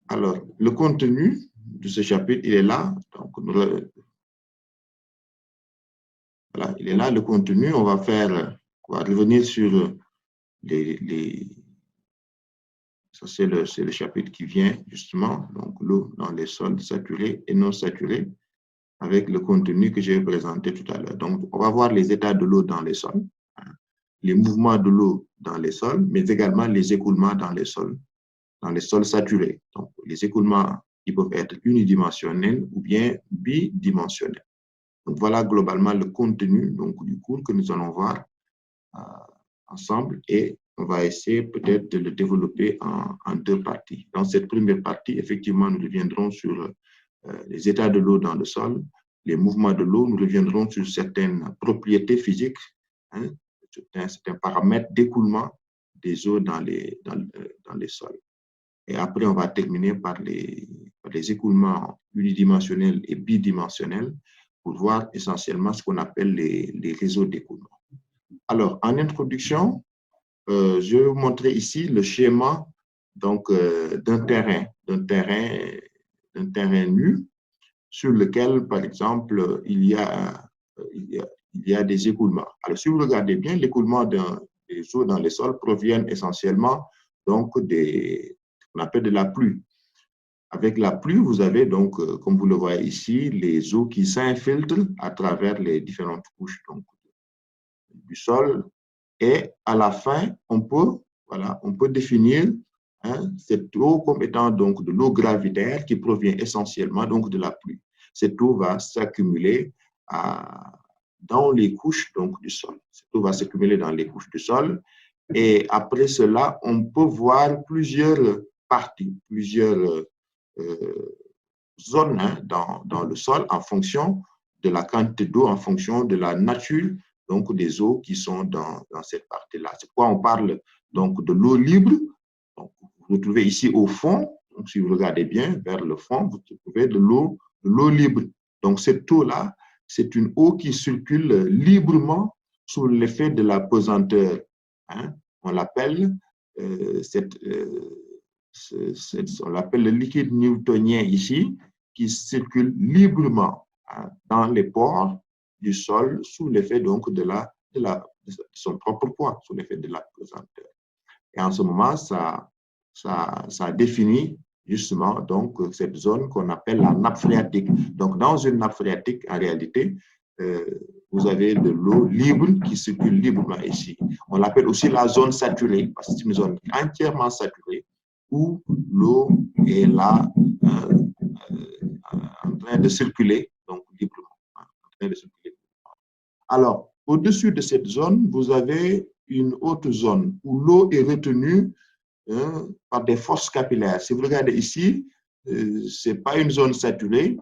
Alors, le contenu de ce chapitre, il est là. Donc, voilà, il est là, le contenu. On va revenir sur ça, c'est le chapitre qui vient, justement. Donc, l'eau dans les sols saturés et non saturés, avec le contenu que j'ai présenté tout à l'heure. Donc, on va voir les états de l'eau dans les sols, les mouvements de l'eau dans les sols, mais également les écoulements dans les sols saturés. Donc, les écoulements qui peuvent être unidimensionnels ou bien bidimensionnels. Donc, voilà globalement le contenu donc, du cours que nous allons voir ensemble et on va essayer peut-être de le développer en deux parties. Dans cette première partie, effectivement, nous reviendrons sur les états de l'eau dans le sol, les mouvements de l'eau, nous reviendrons sur certaines propriétés physiques, hein, certains paramètres d'écoulement des eaux dans les sols. Et après, on va terminer par les écoulements unidimensionnels et bidimensionnels pour voir essentiellement ce qu'on appelle les réseaux d'écoulement. Alors, en introduction, je vais vous montrer ici le schéma d'un terrain nu sur lequel, par exemple, il y a des écoulements. Alors, si vous regardez bien, l'écoulement des eaux dans les sols proviennent essentiellement donc qu'on appelle de la pluie. Avec la pluie, vous avez donc, comme vous le voyez ici, les eaux qui s'infiltrent à travers les différentes couches donc, du sol. Et à la fin, on peut définir cette eau comme étant donc de l'eau gravitaire qui provient essentiellement donc de la pluie. Cette eau va s'accumuler dans les couches donc, du sol. Cette eau va s'accumuler dans les couches du sol. Et après cela, on peut voir plusieurs parties, plusieurs zones dans le sol en fonction de la quantité d'eau, en fonction de la nature donc des eaux qui sont dans cette partie-là. C'est pourquoi on parle donc de l'eau libre. Donc, vous retrouvez ici au fond, donc si vous regardez bien vers le fond, vous trouvez de l'eau libre. Donc cette eau-là, c'est une eau qui circule librement sous l'effet de la pesanteur. Hein? On l'appelle on l'appelle le liquide newtonien ici, qui circule librement dans les pores du sol sous l'effet donc de son propre poids, sous l'effet de la pesanteur. Et en ce moment, ça définit justement donc cette zone qu'on appelle la nappe phréatique. Donc, dans une nappe phréatique, en réalité, vous avez de l'eau libre qui circule librement ici. On l'appelle aussi la zone saturée, parce que c'est une zone entièrement saturée où l'eau est là en train de circuler, donc librement. Alors, au-dessus de cette zone, vous avez une autre zone où l'eau est retenue par des forces capillaires. Si vous regardez ici, ce n'est pas une zone saturée.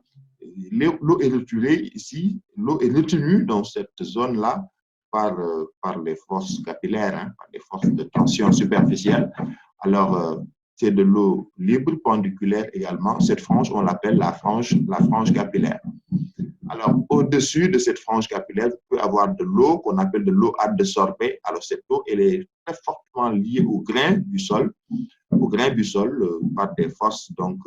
L'eau est retenue ici, l'eau est retenue dans cette zone-là par les forces capillaires, par les forces de tension superficielle. Alors, c'est de l'eau libre, pendiculaire également. Cette frange, on l'appelle la frange capillaire. Alors, au-dessus de cette frange capillaire, vous pouvez avoir de l'eau qu'on appelle de l'eau adsorbée. Alors, cette eau, elle est très fortement liée au grain du sol, par des forces donc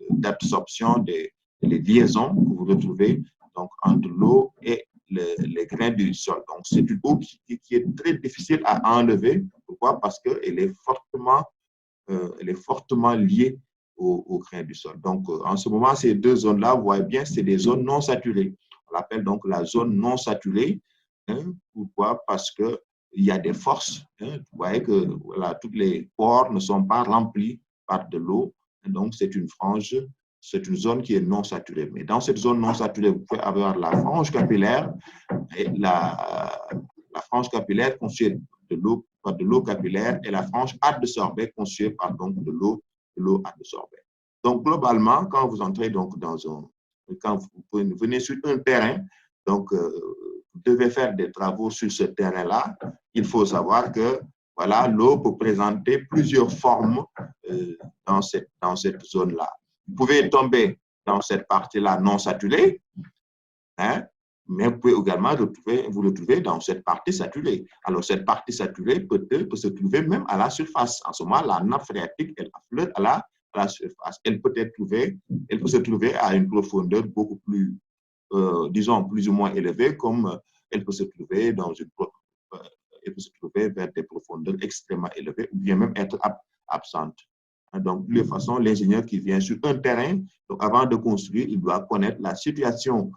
d'absorption, des liaisons que vous retrouvez donc entre l'eau et les grains du sol. Donc, c'est une eau qui est très difficile à enlever. Pourquoi? Parce qu'elle est fortement liée au grain du sol. Donc, en ce moment, ces deux zones-là, vous voyez bien, c'est des zones non saturées. On l'appelle donc la zone non saturée. Pourquoi? Parce qu'il y a des forces. Vous voyez que voilà, tous les pores ne sont pas remplis par de l'eau. Donc, c'est une zone qui est non saturée. Mais dans cette zone non saturée, vous pouvez avoir la frange capillaire. Et la frange capillaire constituée de l'eau capillaire et la frange adsorbée constituée par donc de l'eau adsorbée. Donc globalement, quand vous entrez donc quand vous venez sur un terrain, donc vous devez faire des travaux sur ce terrain-là. Il faut savoir que voilà, l'eau peut présenter plusieurs formes dans cette zone-là. Vous pouvez tomber dans cette partie-là non saturée, mais vous pouvez également vous retrouver dans cette partie saturée. Alors, cette partie saturée peut se trouver même à la surface. En ce moment, la nappe phréatique, elle affleure à la la surface. Elle peut se trouver à une profondeur beaucoup plus, disons, plus ou moins élevée, comme elle peut se trouver elle peut se trouver vers des profondeurs extrêmement élevées, ou bien même être absente. Donc, de toute façon, l'ingénieur qui vient sur un terrain, donc avant de construire, il doit connaître la situation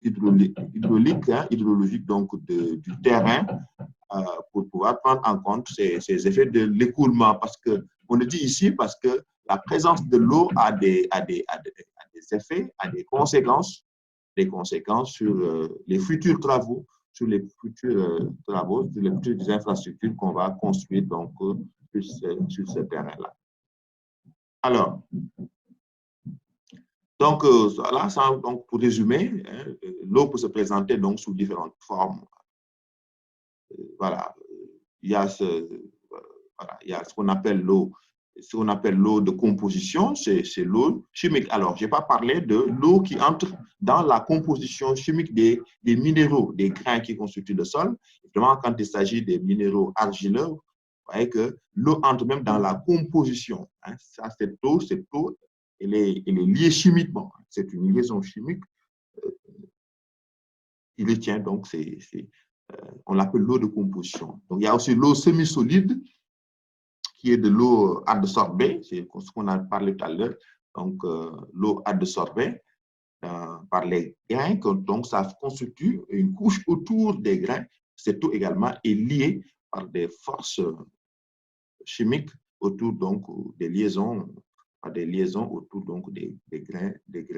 hydrologique donc du terrain pour pouvoir prendre en compte ces effets de l'écoulement. Parce que, on le dit ici parce que la présence de l'eau a des effets, a des conséquences sur les futurs travaux, sur les futures infrastructures qu'on va construire donc, sur ce terrain-là. Alors, donc, là, donc, pour résumer, hein, l'eau peut se présenter donc sous différentes formes. Voilà, il y a ce qu'on appelle l'eau. Ce qu'on appelle l'eau de composition, c'est l'eau chimique. Alors, je n'ai pas parlé de l'eau qui entre dans la composition chimique des minéraux, des grains qui constituent le sol. Évidemment, quand il s'agit des minéraux argileux, vous voyez que l'eau entre même dans la composition. Hein. Ça, cette eau, elle est liée chimiquement. C'est une liaison chimique qui les tient. Donc, on l'appelle l'eau de composition. Donc, il y a aussi l'eau semi-solide, qui est de l'eau adsorbée, c'est ce qu'on a parlé tout à l'heure. Donc, l'eau adsorbée par les grains, donc ça constitue une couche autour des grains. Cette eau également est liée par des forces chimiques autour donc des liaisons autour donc des grains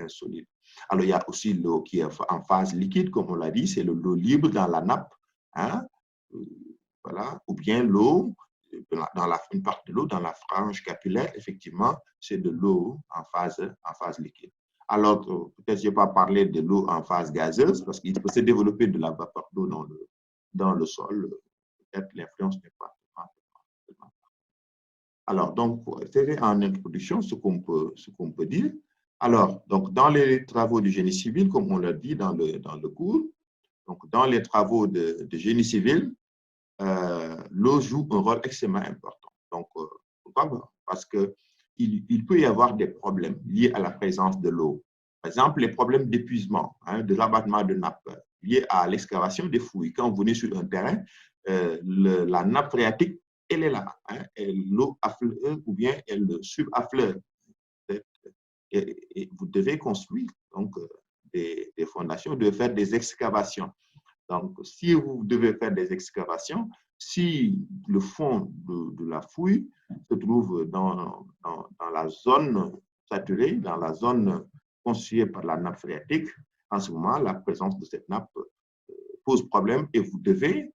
solides. Alors, il y a aussi l'eau qui est en phase liquide, comme on l'a dit, c'est l'eau libre dans la nappe, hein, voilà, ou bien l'eau une partie de l'eau dans la frange capillaire, effectivement, c'est de l'eau en phase liquide. Alors, peut-être je n'ai pas parlé de l'eau en phase gazeuse, parce qu'il peut se développer de la vapeur d'eau dans le sol. Peut-être l'influence n'est pas. Alors, donc, c'est en introduction ce qu'on peut dire. Alors, donc, dans les travaux du génie civil, comme on l'a dit dans le cours, donc, dans les travaux de génie civil, l'eau joue un rôle extrêmement important. Donc, pourquoi? Parce qu'il peut y avoir des problèmes liés à la présence de l'eau. Par exemple, les problèmes d'épuisement, hein, de rabattement de nappe liés à l'excavation des fouilles. Quand vous venez sur un terrain, la nappe phréatique, elle est là. Hein, l'eau affleure ou bien elle subaffleure. Et vous devez construire donc, des fondations, vous devez faire des excavations. Donc, si vous devez faire des excavations, si le fond de la fouille se trouve dans la zone saturée, dans la zone constituée par la nappe phréatique, en ce moment, la présence de cette nappe pose problème et vous devez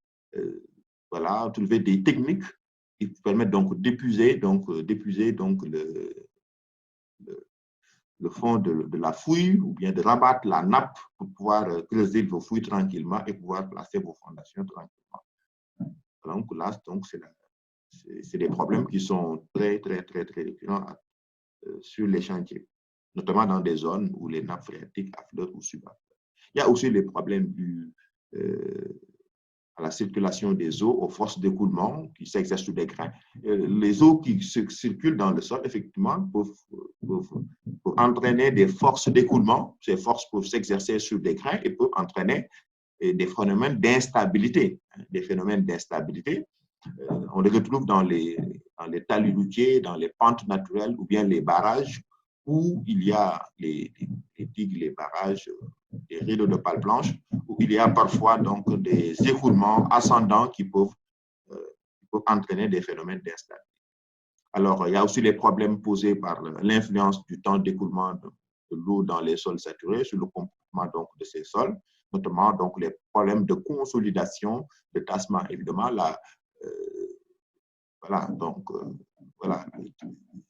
voilà, trouver des techniques qui vous permettent donc d'épuiser le fond de la fouille ou bien de rabattre la nappe pour pouvoir creuser vos fouilles tranquillement et pouvoir placer vos fondations tranquillement. Donc là, c'est des problèmes qui sont très récurrents sur les chantiers, notamment dans des zones où les nappes phréatiques affleurent ou subaffleurent. Il y a aussi les problèmes à la circulation des eaux, aux forces d'écoulement qui s'exercent sur des grains. Les eaux qui circulent dans le sol, effectivement, peuvent entraîner des forces d'écoulement. Ces forces peuvent s'exercer sur des grains et peuvent entraîner des phénomènes d'instabilité. On les retrouve dans les talus routiers, dans les pentes naturelles ou bien les barrages où il y a les digues, les barrages, des rideaux de pales blanches, où il y a parfois donc des écoulements ascendants qui peuvent entraîner des phénomènes d'instabilité. Alors, il y a aussi les problèmes posés par l'influence du temps d'écoulement de l'eau dans les sols saturés sur le comportement donc, de ces sols, notamment donc, les problèmes de consolidation, de tassement. Évidemment, voilà, donc, voilà.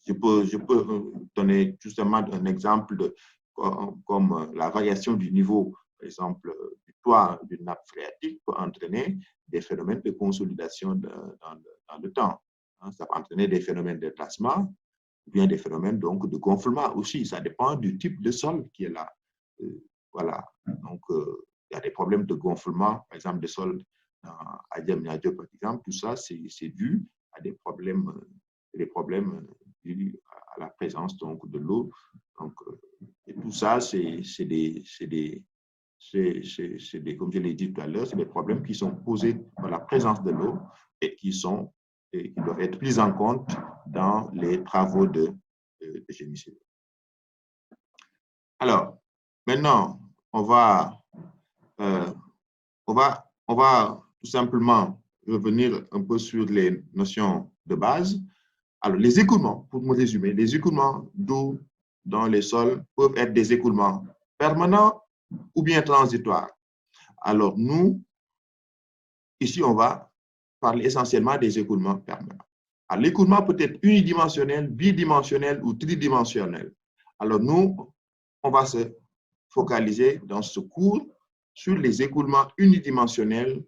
Je peux donner justement un exemple comme la variation du niveau, par exemple, du toit d'une nappe phréatique peut entraîner des phénomènes de consolidation dans le temps. Ça peut entraîner des phénomènes de tassement ou bien des phénomènes donc, de gonflement aussi. Ça dépend du type de sol qui est là. Voilà. Donc, il y a des problèmes de gonflement, par exemple, des sols à Diamniadio, par exemple. Tout ça, c'est dû à des problèmes dû à la présence donc, de l'eau. Donc, et tout ça, c'est comme je l'ai dit tout à l'heure, c'est des problèmes qui sont posés par la présence de l'eau et qui doivent être pris en compte dans les travaux de génie civil. Alors, maintenant, on va tout simplement revenir un peu sur les notions de base. Alors, les écoulements, pour me résumer, les écoulements d'eau dans les sols peuvent être des écoulements permanents ou bien transitoires. Alors, nous, ici, on va parler essentiellement des écoulements permanents. Alors, l'écoulement peut être unidimensionnel, bidimensionnel ou tridimensionnel. Alors, nous, on va se focaliser dans ce cours sur les écoulements unidimensionnels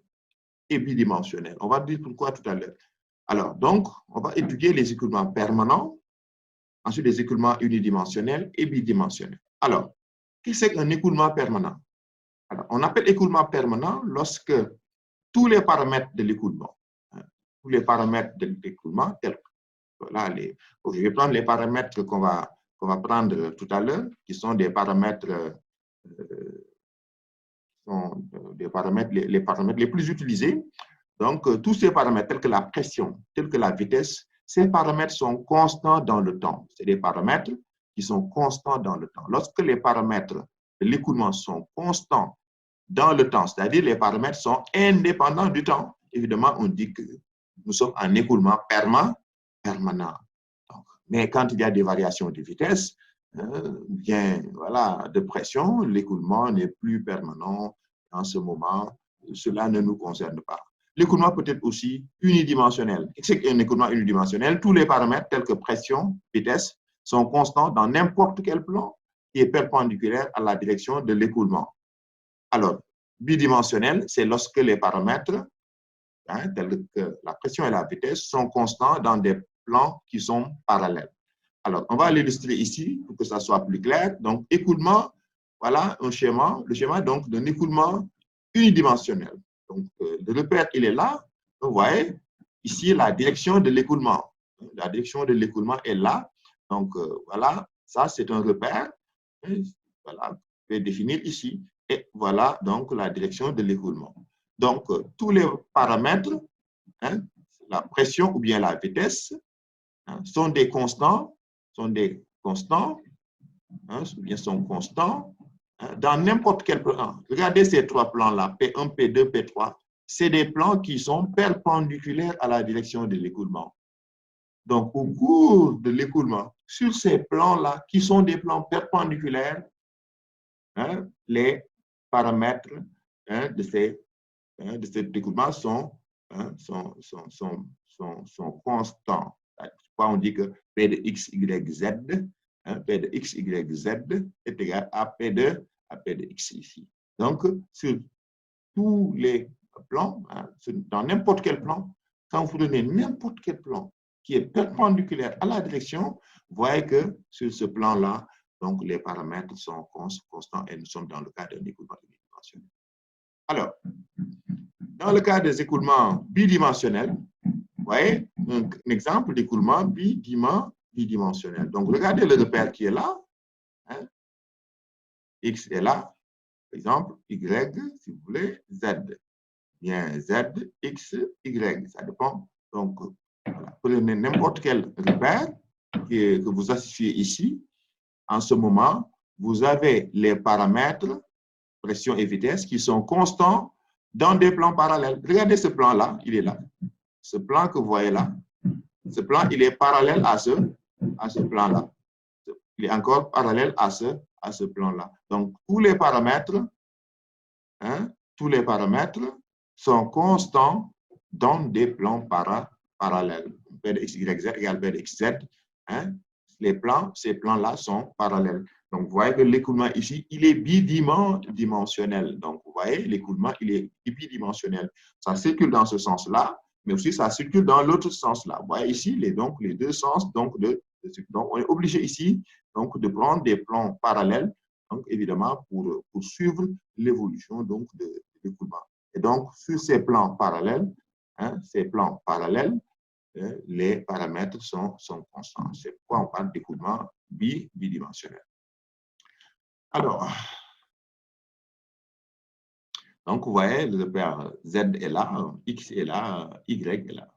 et bidimensionnels. On va dire pourquoi tout à l'heure. Alors, donc, on va étudier les écoulements permanents, ensuite les écoulements unidimensionnels et bidimensionnels. Alors, qu'est-ce qu'un écoulement permanent? Alors, on appelle écoulement permanent lorsque tous les paramètres de l'écoulement, tous les paramètres de l'écoulement, voilà, je vais prendre les paramètres qu'on va prendre tout à l'heure, qui sont des paramètres, les paramètres les plus utilisés. Donc, tous ces paramètres, tels que la pression, tels que la vitesse, ces paramètres sont constants dans le temps. C'est des paramètres qui sont constants dans le temps. Lorsque les paramètres de l'écoulement sont constants dans le temps, c'est-à-dire les paramètres sont indépendants du temps, évidemment, on dit que nous sommes en écoulement permanent. Donc, mais quand il y a des variations de vitesse, bien, voilà, de pression, l'écoulement n'est plus permanent en ce moment. Cela ne nous concerne pas. L'écoulement peut être aussi unidimensionnel. C'est qu'un écoulement unidimensionnel, tous les paramètres tels que pression, vitesse, sont constants dans n'importe quel plan qui est perpendiculaire à la direction de l'écoulement. Alors, bidimensionnel, c'est lorsque les paramètres, tels que la pression et la vitesse, sont constants dans des plans qui sont parallèles. Alors, on va l'illustrer ici pour que ça soit plus clair. Donc, écoulement, voilà un schéma, le schéma donc d'un écoulement unidimensionnel. Donc, le repère, il est là. Vous voyez, ici, la direction de l'écoulement. La direction de l'écoulement est là. Donc, voilà, ça, c'est un repère. Voilà, je vais définir ici. Et voilà, donc, la direction de l'écoulement. Donc, tous les paramètres, la pression ou bien la vitesse, sont des constants, ou bien sont constants dans n'importe quel plan. Regardez ces trois plans-là, P1, P2, P3. C'est des plans qui sont perpendiculaires à la direction de l'écoulement. Donc, au cours de l'écoulement, sur ces plans-là, qui sont des plans perpendiculaires, les paramètres de cet écoulement sont constants. Pourquoi on dit que P de X, Y, Z, P de X, Y, Z est égal à P de X ici. Donc, sur tous les plans, dans n'importe quel plan, quand vous prenez n'importe quel plan qui est perpendiculaire à la direction, vous voyez que sur ce plan-là, donc les paramètres sont constants et nous sommes dans le cas d'un écoulement unidimensionnel. Alors, dans le cas des écoulements bidimensionnels, vous voyez, un exemple d'écoulement bidimensionnel. Donc, regardez le repère qui est là. X est là, par exemple, Y, si vous voulez, Z. Bien, Z, X, Y, ça dépend. Donc, voilà. Prenez n'importe quel repère que vous associez ici. En ce moment, vous avez les paramètres, pression et vitesse, qui sont constants dans des plans parallèles. Regardez ce plan-là, il est là. Ce plan que vous voyez là, ce plan, il est parallèle à ce plan-là. Il est encore parallèle à ce plan-là. Donc, tous les paramètres sont constants dans des plans parallèles. P de X, Y, Z égale P de X, Z. Ces plans-là sont parallèles. Donc, vous voyez que l'écoulement ici, il est bidimensionnel. Donc, vous voyez, l'écoulement, il est bidimensionnel. Ça circule dans ce sens-là, mais aussi ça circule dans l'autre sens-là. Vous voyez ici, les deux sens donc, donc, on est obligé ici donc, de prendre des plans parallèles, donc, évidemment, pour suivre l'évolution de l'écoulement. Et donc, sur ces plans parallèles, les paramètres sont constants. C'est pourquoi on parle d'écoulement bidimensionnel. Alors, donc, vous voyez, le repère Z est là, X est là, Y est là.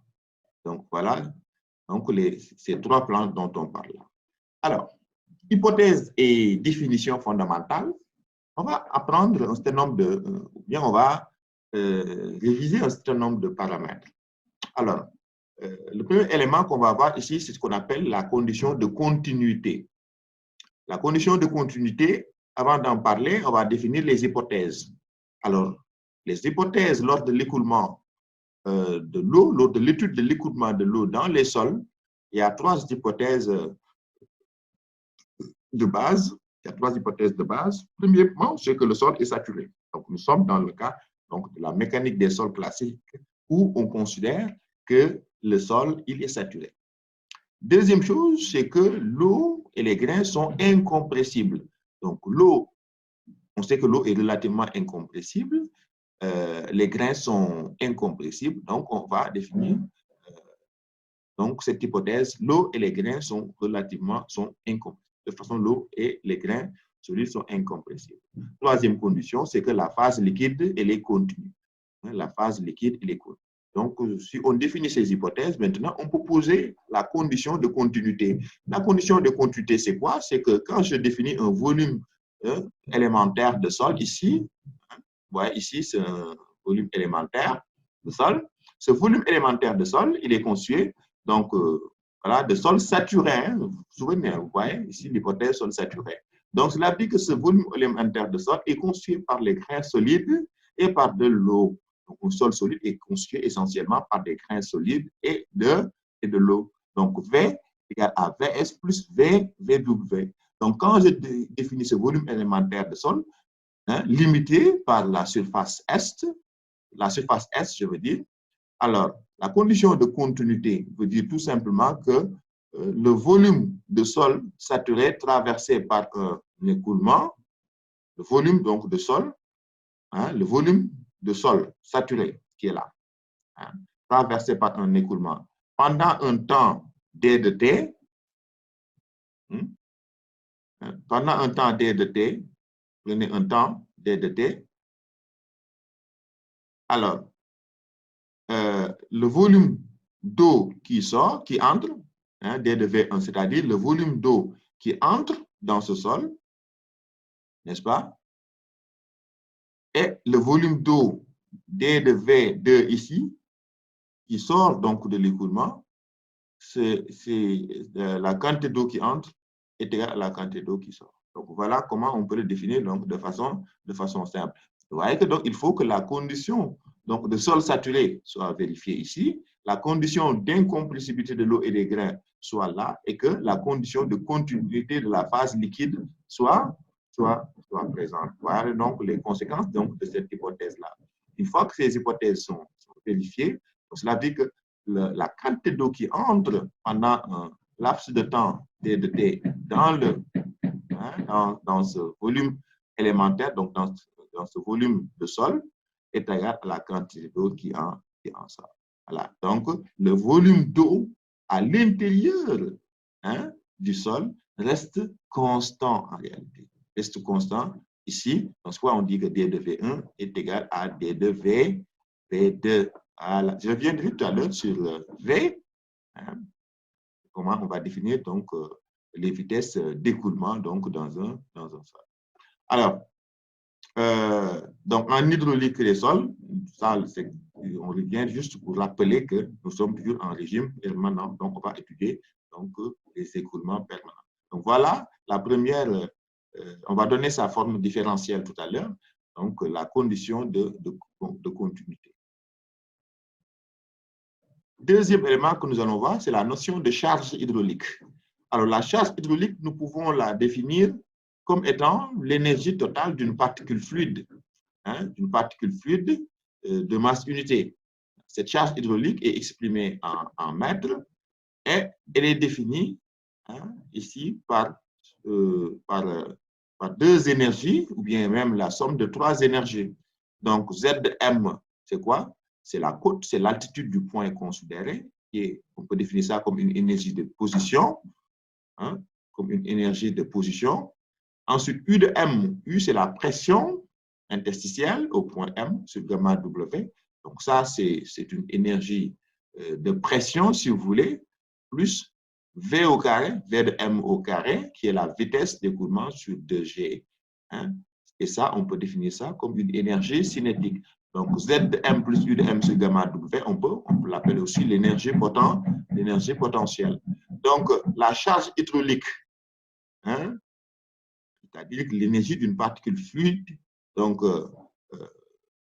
Donc, voilà donc ces trois plans dont on parle là. Alors, hypothèse et définition fondamentale, on va apprendre un certain nombre de, bien on va réviser un certain nombre de paramètres. Alors, le premier élément qu'on va avoir ici, c'est ce qu'on appelle la condition de continuité. La condition de continuité, avant d'en parler, on va définir les hypothèses. Alors, les hypothèses lors de l'écoulement de l'eau, lors de l'étude de l'écoulement de l'eau dans les sols, il y a trois hypothèses de base. Il y a trois hypothèses de base. Premièrement, c'est que le sol est saturé. Donc, nous sommes dans le cas donc, de la mécanique des sols classiques où on considère que le sol, il est saturé. Deuxième chose, c'est que l'eau et les grains sont incompressibles. Donc, l'eau, on sait que l'eau est relativement incompressible. Les grains sont incompressibles. Donc, on va définir donc cette hypothèse. L'eau et les grains sont incompressibles. De toute façon, l'eau et les grains solides sont incompressibles. Troisième condition, c'est que la phase liquide, elle est continue. La phase liquide, elle est continue. Donc, si on définit ces hypothèses, maintenant, on peut poser la condition de continuité. La condition de continuité, c'est quoi? C'est que quand je définis un volume élémentaire de sol, ici, vous voyez, ici, c'est un volume élémentaire de sol. Ce volume élémentaire de sol, il est constitué, donc, voilà, de sol saturé. Vous vous souvenez, vous voyez, ici, l'hypothèse sol saturé. Donc, cela dit que ce volume élémentaire de sol est constitué par les grains solides et par de l'eau. Donc, un sol solide est constitué essentiellement par des grains solides et de l'eau. Donc, V égale à Vs plus VW. Donc, quand je définis ce volume élémentaire de sol, limité par la surface Est, je veux dire, alors, la condition de continuité veut dire tout simplement que le volume de sol saturé traversé par un écoulement, le volume donc de sol, le volume de sol saturé qui est là, traversé par un écoulement pendant un temps d de t, pendant un temps d de t, prenez un temps d de t, alors le volume d'eau qui sort, qui entre, d de V1, c'est-à-dire le volume d'eau qui entre dans ce sol, n'est-ce pas? Et le volume d'eau d de V2 ici, qui sort donc de l'écoulement, c'est la quantité d'eau qui entre est égale à la quantité d'eau qui sort. Donc, voilà comment on peut le définir donc, de façon simple. Vous voyez que donc, il faut que la condition donc, de sol saturé soit vérifiée ici, la condition d'incompressibilité de l'eau et des grains soit là, et que la condition de continuité de la phase liquide soit présente. Voilà donc les conséquences donc, de cette hypothèse-là. Une fois que ces hypothèses sont vérifiées, cela dit que la quantité d'eau qui entre pendant un laps de temps d de t dans ce volume élémentaire, donc dans ce volume de sol, est égale à la quantité d'eau qui en sort. Voilà. Donc, le volume d'eau à l'intérieur du sol reste constant en réalité. Reste constant ici. Donc, soit on dit que d de V1 est égal à d de V2. Voilà. Je reviendrai tout à l'heure sur V, comment on va définir donc les vitesses d'écoulement donc dans un sol. Alors, donc en hydraulique des sols, ça, on revient juste pour rappeler que nous sommes toujours en régime permanent, donc on va étudier donc les écoulements permanents. Donc voilà la première, on va donner sa forme différentielle tout à l'heure, donc la condition de continuité. Deuxième élément que nous allons voir, c'est la notion de charge hydraulique. Alors, la charge hydraulique, nous pouvons la définir comme étant l'énergie totale d'une particule fluide, de masse unité. Cette charge hydraulique est exprimée en mètres et elle est définie ici par deux énergies ou bien même la somme de trois énergies. Donc, Zm, c'est quoi? C'est la cote, c'est l'altitude du point considéré. on peut définir ça comme une énergie de position, hein, comme une énergie de position. Ensuite, U de M, U c'est la pression interstitielle au point M sur gamma W. Donc ça, c'est une énergie de pression, si vous voulez, plus V au carré, V de M au carré, qui est la vitesse d'écoulement sur 2G. Hein. Et ça, on peut définir ça comme une énergie cinétique. Donc, Z de M plus U de M sur gamma W, on peut l'appeler aussi l'énergie potentielle. Donc, la charge hydraulique, hein, c'est-à-dire que l'énergie d'une particule fluide, donc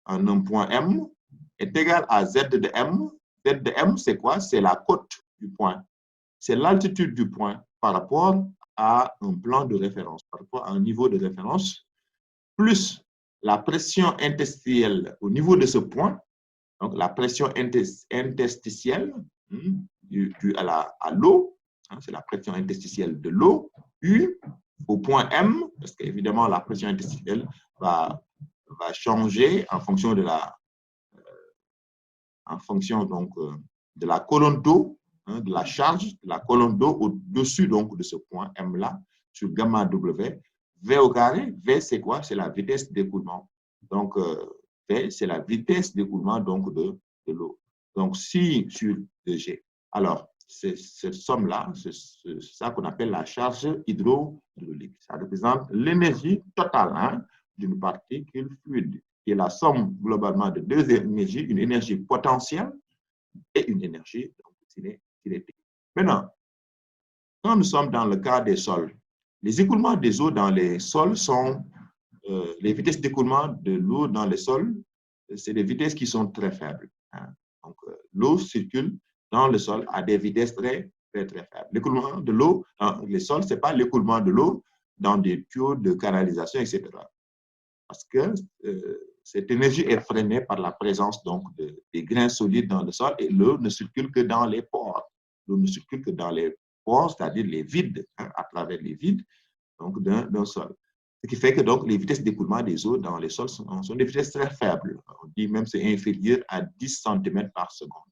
en un point M, est égale à Z de M. Z de M, c'est quoi? C'est la cote du point. C'est l'altitude du point par rapport à un plan de référence, par rapport à un niveau de référence, plus la pression interstitielle au niveau de ce point, donc la pression interstitielle due à l'eau, hein, c'est la pression interstitielle de l'eau, U au point M, parce qu'évidemment la pression interstitielle va changer en fonction de de la colonne d'eau, hein, de la charge de la colonne d'eau au-dessus donc de ce point M là sur gamma W. V au carré, V c'est quoi? C'est la vitesse d'écoulement. Donc V c'est la vitesse d'écoulement donc de l'eau. Donc si sur 2G. Alors cette somme-là, c'est ça qu'on appelle la charge hydraulique. Ça représente l'énergie totale, hein, d'une particule fluide, qui est la somme globalement de deux énergies, une énergie potentielle et une énergie cinétique. Maintenant, quand nous sommes dans le cas des sols, les écoulements des eaux dans les sols sont, les vitesses d'écoulement de l'eau dans les sols, c'est des vitesses qui sont très faibles. Hein. Donc, l'eau circule dans le sol à des vitesses très faibles. L'écoulement de l'eau dans les sols, ce n'est pas l'écoulement de l'eau dans des tuyaux de canalisation, etc. Parce que cette énergie est freinée par la présence donc des grains solides dans le sol et l'eau ne circule que dans les pores. L'eau ne circule que dans les pores, c'est-à-dire les vides, hein, à travers les vides donc d'un sol. Ce qui fait que donc les vitesses d'écoulement des eaux dans les sols sont des vitesses très faibles. On dit même c'est inférieur à 10 cm par seconde.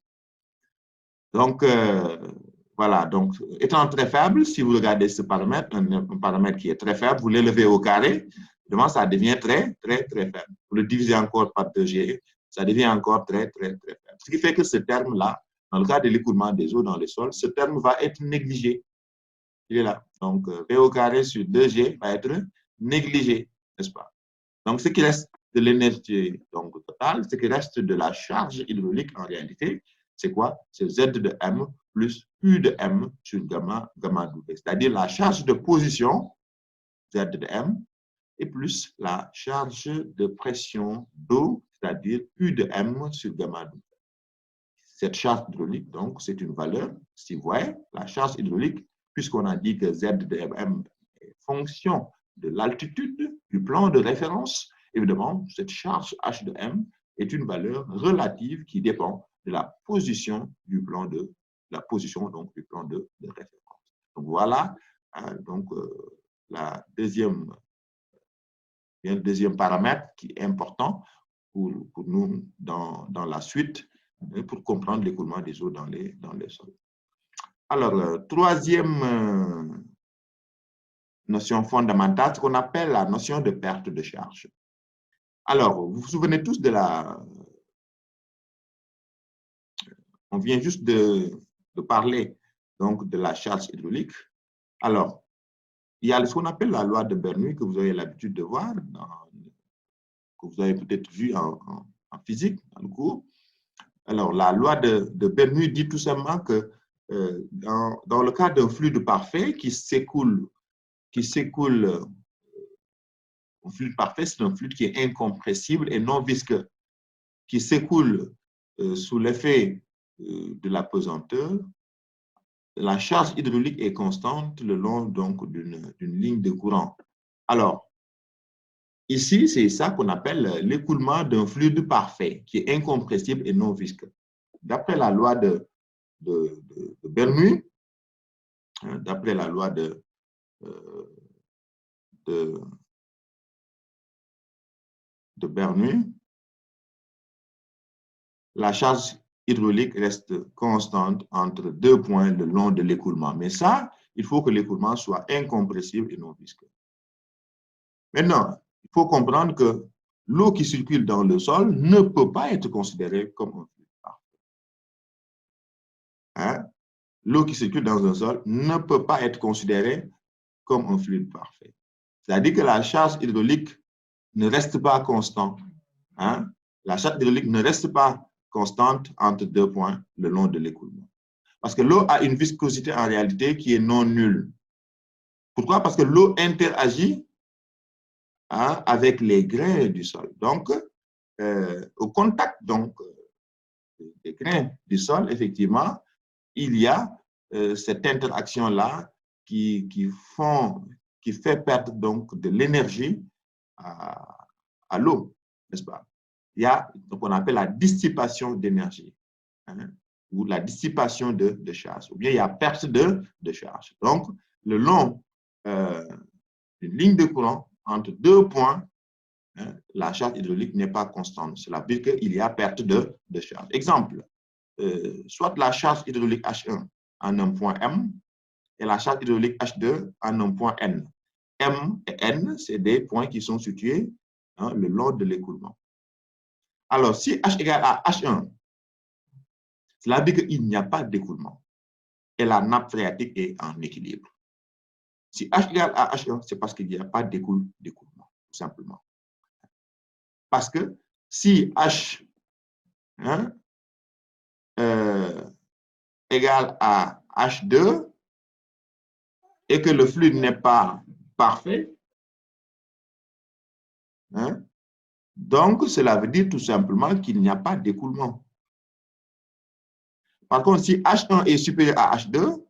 Donc, voilà, donc étant très faible, si vous regardez ce paramètre, un paramètre qui est très faible, vous l'élevez au carré, évidemment, ça devient très faible. Vous le divisez encore par 2G, ça devient encore très faible. Ce qui fait que ce terme-là, dans le cas de l'écoulement des eaux dans les sols, ce terme va être négligé. Il est là. Donc, V au carré sur 2G va être négligé, n'est-ce pas? Donc, ce qui reste de l'énergie totale, ce qui reste de la charge hydraulique en réalité, c'est quoi? C'est Z de M plus U de M sur gamma W. C'est-à-dire la charge de position, Z de M, et plus la charge de pression d'eau, c'est-à-dire U de M sur gamma W. Cette charge hydraulique, donc, c'est une valeur, si vous voyez, la charge hydraulique, puisqu'on a dit que Z de M est fonction de l'altitude du plan de référence, évidemment, cette charge H de M est une valeur relative qui dépend de la position du plan de référence. Donc voilà, le deuxième paramètre qui est important pour nous dans la suite pour comprendre l'écoulement des eaux dans les sols. Alors, troisième notion fondamentale, ce qu'on appelle la notion de perte de charge. Alors, vous vous souvenez tous de on vient juste de parler donc de la charge hydraulique. Alors, il y a ce qu'on appelle la loi de Bernoulli que vous avez l'habitude de voir, que vous avez peut-être vu en physique, dans le cours. Alors, la loi de Bernoulli dit tout simplement que dans le cas d'un fluide parfait qui s'écoule, un fluide parfait, c'est un fluide qui est incompressible et non visqueux, qui s'écoule sous l'effet de la pesanteur. La charge hydraulique est constante le long donc d'une ligne de courant. Alors, ici, c'est ça qu'on appelle l'écoulement d'un fluide parfait, qui est incompressible et non visqueux. D'après la loi de Bernoulli, d'après la loi de Bernoulli, la charge hydraulique reste constante entre 2 points le long de l'écoulement. Mais ça, il faut que l'écoulement soit incompressible et non visqueux. Maintenant, il faut comprendre que l'eau qui circule dans le sol ne peut pas être considérée comme un fluide parfait. Hein? L'eau qui circule dans un sol ne peut pas être considérée comme un fluide parfait. C'est-à-dire que la charge hydraulique ne reste pas constante. Hein? La charge hydraulique ne reste pas constante entre 2 points le long de l'écoulement. Parce que l'eau a une viscosité en réalité qui est non nulle. Pourquoi? Parce que l'eau interagit avec les grains du sol. Donc, au contact des grains du sol, effectivement, il y a cette interaction-là qui fait perdre donc de l'énergie à l'eau, n'est-ce pas? Il y a ce qu'on appelle la dissipation d'énergie, hein, ou la dissipation de charge, ou bien il y a perte de charge. Donc, le long d'une ligne de courant, entre 2 points, hein, la charge hydraulique n'est pas constante. Cela veut dire qu'il y a perte de charge. Exemple, soit la charge hydraulique H1 en un point M et la charge hydraulique H2 en un point N. M et N, c'est des points qui sont situés, hein, le long de l'écoulement. Alors, si H égale à H1, cela veut dire qu'il n'y a pas d'écoulement et la nappe phréatique est en équilibre. Si H égale à H1, c'est parce qu'il n'y a pas d'écoulement, tout simplement. Parce que si H, hein, égale à H2 et que le fluide n'est pas parfait, hein, donc cela veut dire tout simplement qu'il n'y a pas d'écoulement. Par contre, si H1 est supérieur à H2,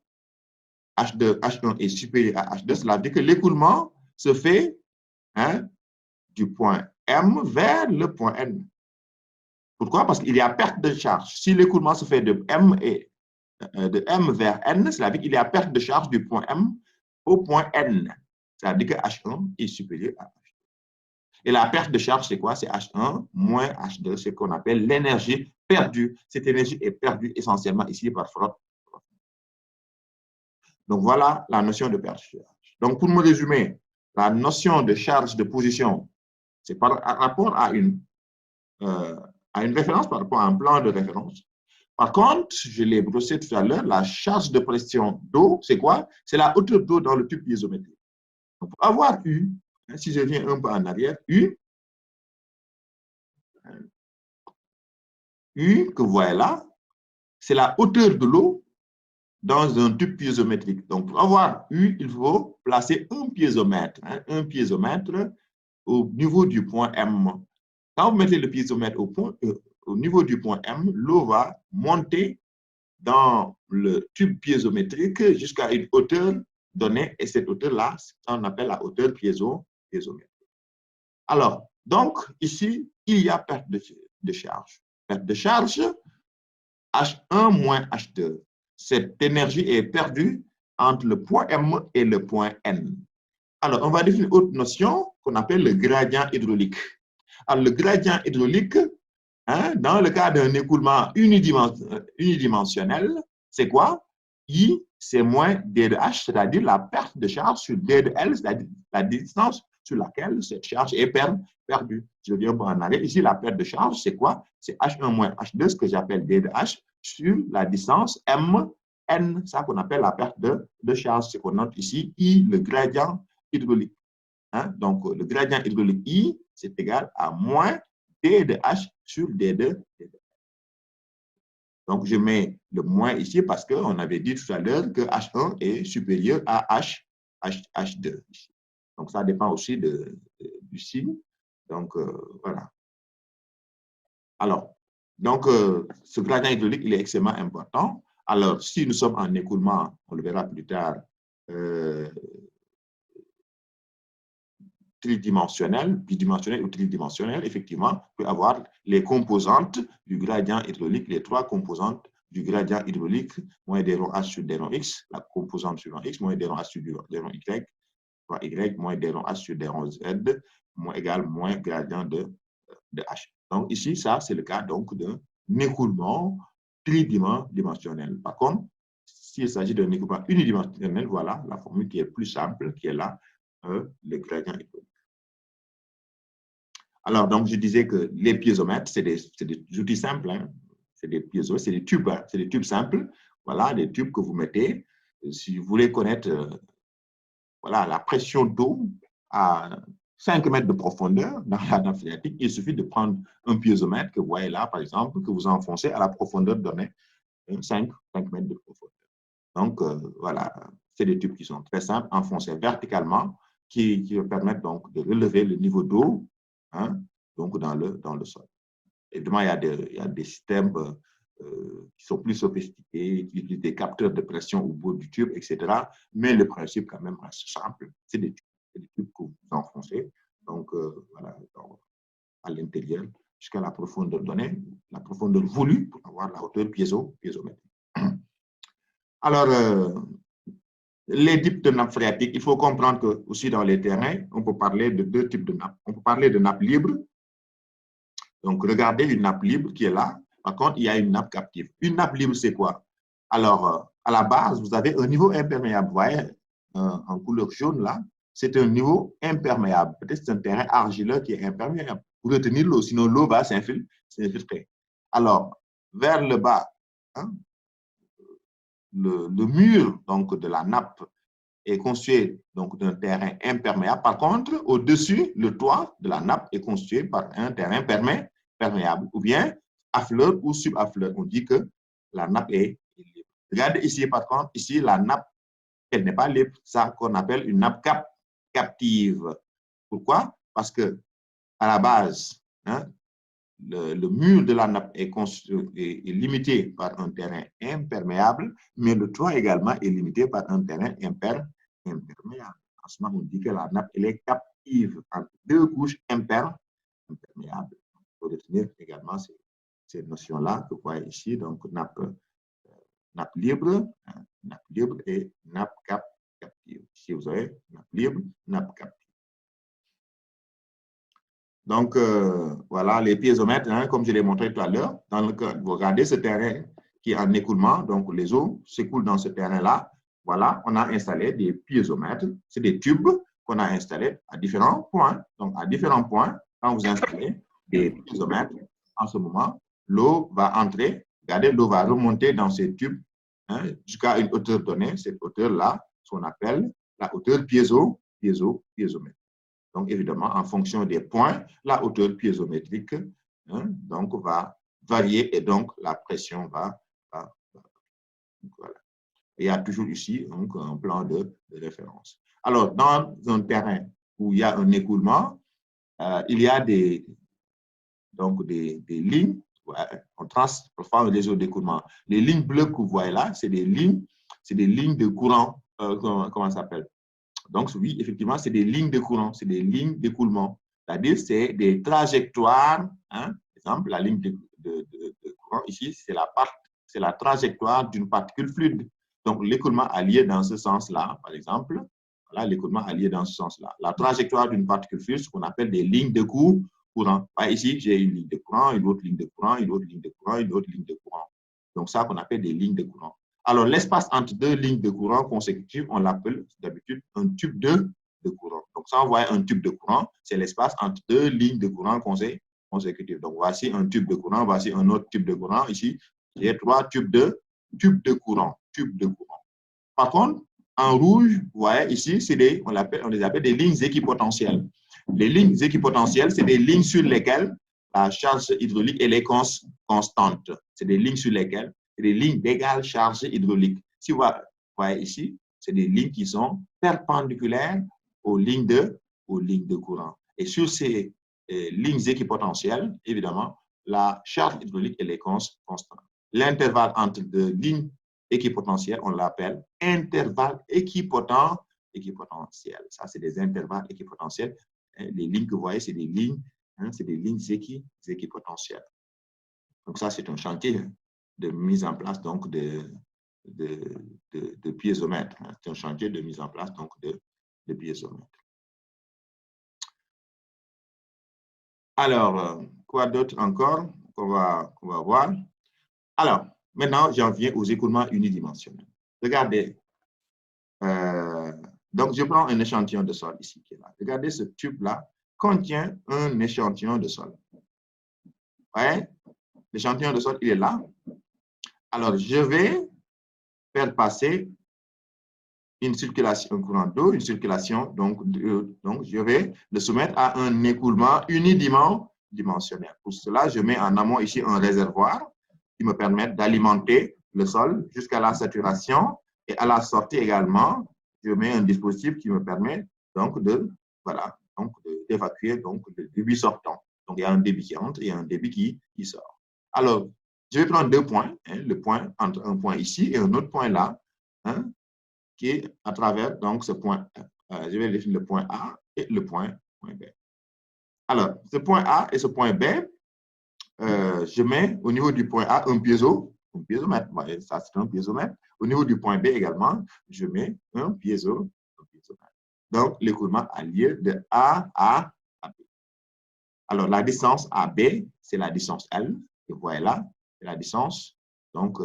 H1 est supérieur à H2, cela veut dire que l'écoulement se fait, hein, du point M vers le point N. Pourquoi? Parce qu'il y a perte de charge. Si l'écoulement se fait de M vers N, cela veut dire qu'il y a perte de charge du point M au point N. Ça veut dire que H1 est supérieur à H2. Et la perte de charge, c'est quoi? C'est H1 moins H2, ce qu'on appelle l'énergie perdue. Cette énergie est perdue essentiellement ici par frotte. Donc, voilà la notion de perte de charge. Donc, pour me résumer, la notion de charge de position, c'est par rapport à une référence, par rapport à un plan de référence. Par contre, je l'ai brossé tout à l'heure, la charge de pression d'eau, c'est quoi? C'est la hauteur d'eau dans le tube piézométrique. Donc, pour avoir U, hein, si je viens un peu en arrière, U, que vous voyez là, c'est la hauteur de l'eau dans un tube piézométrique. Donc, pour avoir U, il faut placer un piézomètre au niveau du point M. Quand vous mettez le piézomètre au niveau du point M, l'eau va monter dans le tube piézométrique jusqu'à une hauteur donnée, et cette hauteur-là, on appelle la hauteur piézométrique. Alors, donc, ici, il y a perte de charge. Perte de charge, H1 moins H2. Cette énergie est perdue entre le point M et le point N. Alors, on va définir une autre notion qu'on appelle le gradient hydraulique. Alors, le gradient hydraulique, hein, dans le cas d'un écoulement unidimensionnel, c'est quoi? I, c'est moins D de H, c'est-à-dire la perte de charge sur D de L, c'est-à-dire la distance sur laquelle cette charge est perdue. Je viens pour en arrière. Ici, la perte de charge, c'est quoi? C'est H1 moins H2, ce que j'appelle D de H, sur la distance M, N, ça qu'on appelle la perte de charge. C'est qu'on note ici I, le gradient hydraulique. Hein? Donc, le gradient hydraulique I, c'est égal à moins D de H sur D de L. Donc, je mets le moins ici parce qu'on avait dit tout à l'heure que H1 est supérieur à H2. Donc, ça dépend aussi du signe. Donc, voilà. Alors, donc, ce gradient hydraulique, il est extrêmement important. Alors, si nous sommes en écoulement, on le verra plus tard, tridimensionnel, bidimensionnel ou tridimensionnel, effectivement, peut avoir les composantes du gradient hydraulique, les 3 composantes du gradient hydraulique, moins d rho h sur d rho x, la composante sur x, moins d rho h sur d rho y, fois y, moins d rho h sur d rho z, égale moins gradient de h. Donc ici, ça, c'est le cas donc d'un écoulement tridimensionnel. Par contre, s'il s'agit d'un équipement unidimensionnel, voilà la formule qui est plus simple, qui est là, le gradient hydraulique. Alors, donc, je disais que les piézomètres, c'est des outils simples, hein. C'est des piézomètres, c'est des tubes, hein. C'est des tubes simples. Voilà, des tubes que vous mettez. Si vous voulez connaître voilà, la pression d'eau à 5 mètres de profondeur dans la nappe phréatique, il suffit de prendre un piézomètre que vous voyez là, par exemple, que vous enfoncez à la profondeur donnée, 5 mètres de profondeur. Donc, voilà, c'est des tubes qui sont très simples, enfoncés verticalement, qui permettent donc de relever le niveau d'eau, hein, donc dans le sol. Évidemment, il y a des systèmes qui sont plus sophistiqués, qui utilisent des capteurs de pression au bout du tube, etc. Mais le principe, quand même, reste simple. C'est des tubes que vous enfoncez, donc voilà, à l'intérieur, jusqu'à la profondeur donnée, la profondeur voulue pour avoir la hauteur piézométrique. Alors, les types de nappes phréatiques, il faut comprendre que aussi dans les terrains, on peut parler de deux types de nappes. On peut parler de nappes libres. Donc, regardez une nappe libre qui est là. Par contre, il y a une nappe captive. Une nappe libre, c'est quoi? Alors, à la base, vous avez un niveau imperméable. Vous voyez, en couleur jaune, là, c'est un niveau imperméable. Peut-être c'est un terrain argileux qui est imperméable. Pour retenir l'eau, sinon l'eau va s'infiltrer. Alors, vers le bas, hein, le mur donc, de la nappe est constitué d'un terrain imperméable. Par contre, au-dessus, le toit de la nappe est constitué par un terrain perméable, ou bien à fleur ou subaffleur. On dit que la nappe est libre. Regardez ici, par contre, ici, la nappe, elle n'est pas libre, ça qu'on appelle une nappe captive. Pourquoi? Parce que à la base, hein, le mur de la nappe est limité par un terrain imperméable, mais le toit également est limité par un terrain imperméable. En ce moment, on dit que la nappe elle est captive entre deux couches imperméables. Il faut définir également ces notions-là que vous voyez ici, donc nappe libre, hein, nappe libre et nappe captive. Ici, vous avez nappe libre, nappe captive. Donc, voilà, les piézomètres, hein, comme je l'ai montré tout à l'heure, vous regardez ce terrain qui est en écoulement, donc les eaux s'écoulent dans ce terrain-là. Voilà, on a installé des piézomètres, c'est des tubes qu'on a installés à différents points. Donc, à différents points, quand vous installez des piézomètres, en ce moment, l'eau va entrer, regardez, l'eau va remonter dans ces tubes, hein, jusqu'à une hauteur donnée. Cette hauteur-là, ce qu'on appelle la hauteur piézomètre. Donc, évidemment, en fonction des points, la hauteur piézométrique, hein, donc, va varier et donc la pression va voilà. Il y a toujours ici donc, un plan de référence. Alors, dans un terrain où il y a un écoulement, il y a des lignes. On trace parfois un réseau d'écoulement. Les lignes bleues que vous voyez là, c'est des lignes de courant. Comment ça s'appelle? Donc, oui, effectivement, c'est des lignes de courant, c'est des lignes d'écoulement. C'est-à-dire, c'est des trajectoires. Hein, par exemple, la ligne de courant ici, c'est la trajectoire d'une particule fluide. Donc, l'écoulement a lieu dans ce sens-là, par exemple. Voilà, l'écoulement a lieu dans ce sens-là. La trajectoire d'une particule fluide, ce qu'on appelle des lignes de courant. Ici, j'ai une ligne de courant, une autre ligne de courant, une autre ligne de courant, une autre ligne de courant. Donc, ça qu'on appelle des lignes de courant. Alors, l'espace entre deux lignes de courant consécutives, on l'appelle d'habitude un tube de courant. Donc, ça, on voit un tube de courant, c'est l'espace entre deux lignes de courant consécutives. Donc, voici un tube de courant, voici un autre tube de courant. Ici, j'ai trois tubes de courant. Par contre, en rouge, vous voyez ici, on les appelle des lignes équipotentielles. Les lignes équipotentielles, c'est des lignes sur lesquelles la charge hydraulique elle est constante. C'est des lignes sur lesquelles des lignes d'égale charge hydraulique. Si vous voyez ici, c'est des lignes qui sont perpendiculaires aux lignes de courant. Et sur ces lignes équipotentielles, évidemment, la charge hydraulique elle est constante. L'intervalle entre deux lignes équipotentielles, on l'appelle intervalle équipotentiel. Ça, c'est des intervalles équipotentiels. Les lignes que vous voyez, c'est des lignes, équipotentielles. Donc, ça, c'est un chantier de mise en place donc, de piézomètres. C'est un chantier de mise en place donc, de piézomètres. Alors, quoi d'autre encore qu'on va voir? Alors, Maintenant, j'en viens aux écoulements unidimensionnels. Regardez. Donc, je prends un échantillon de sol ici qui est là. Regardez, ce tube-là contient un échantillon de sol. Ouais, l'échantillon de sol, il est là. Alors, je vais faire passer une circulation, un courant d'eau, une circulation, donc je vais le soumettre à un écoulement unidimensionnel. Pour cela, je mets en amont ici un réservoir qui me permet d'alimenter le sol jusqu'à la saturation et à la sortie également, je mets un dispositif qui me permet donc d'évacuer donc le débit sortant. Donc, il y a un débit qui entre et un débit qui sort. Alors, je vais prendre deux points, le point entre un point ici et un autre point là, qui est à travers donc ce point. Je vais définir le point A et le point B. Alors, ce point A et ce point B, je mets au niveau du point A un piézomètre. Ça, c'est un piézomètre. Au niveau du point B également, je mets un piézomètre. Donc, l'écoulement a lieu de A à B. Alors, la distance AB, c'est la distance L. Vous voyez là, c'est la distance donc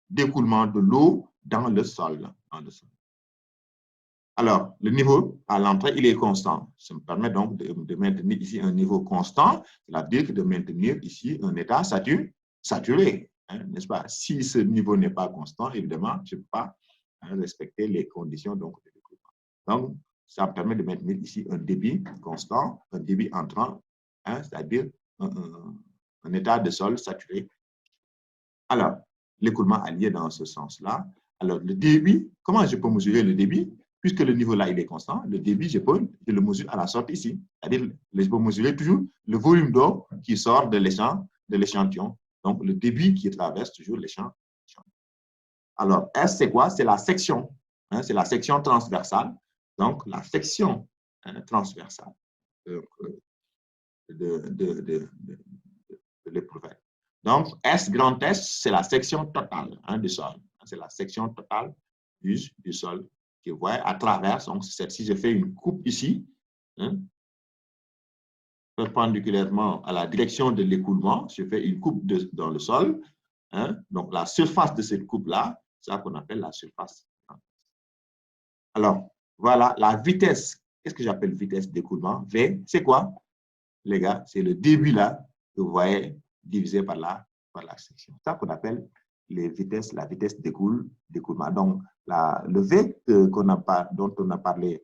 d'écoulement de l'eau dans le sol. Alors, le niveau à l'entrée, il est constant. Ça me permet donc de maintenir ici un niveau constant, c'est-à-dire de maintenir ici un état saturé, n'est-ce pas? Si ce niveau n'est pas constant, évidemment, je ne peux pas respecter les conditions donc, de l'écoulement. Donc, ça me permet de maintenir ici un débit constant, un débit entrant, c'est-à-dire un état de sol saturé. Alors, l'écoulement a lieu dans ce sens-là. Alors, le débit, comment je peux mesurer le débit? Puisque le niveau là, il est constant, le débit, je le mesure à la sortie ici. C'est-à-dire, je peux mesurer toujours le volume d'eau qui sort de l'échantillon. Donc, le débit qui traverse toujours l'échantillon. Alors, S, c'est quoi? C'est la section. C'est la section transversale. Donc, la section transversale de l'éprouvette. Donc, S, grand S, c'est la section totale du sol. C'est la section totale du sol que vous voyez à travers. Donc, si je fais une coupe ici, perpendiculairement à la direction de l'écoulement, je fais une coupe dans le sol. Donc, la surface de cette coupe-là, c'est ça qu'on appelle la surface. Alors, voilà la vitesse. Qu'est-ce que j'appelle vitesse d'écoulement? V, c'est quoi, les gars? C'est le débit là que vous voyez divisé par la section. C'est ça qu'on appelle la vitesse d'écoulement. Donc, le V dont on a parlé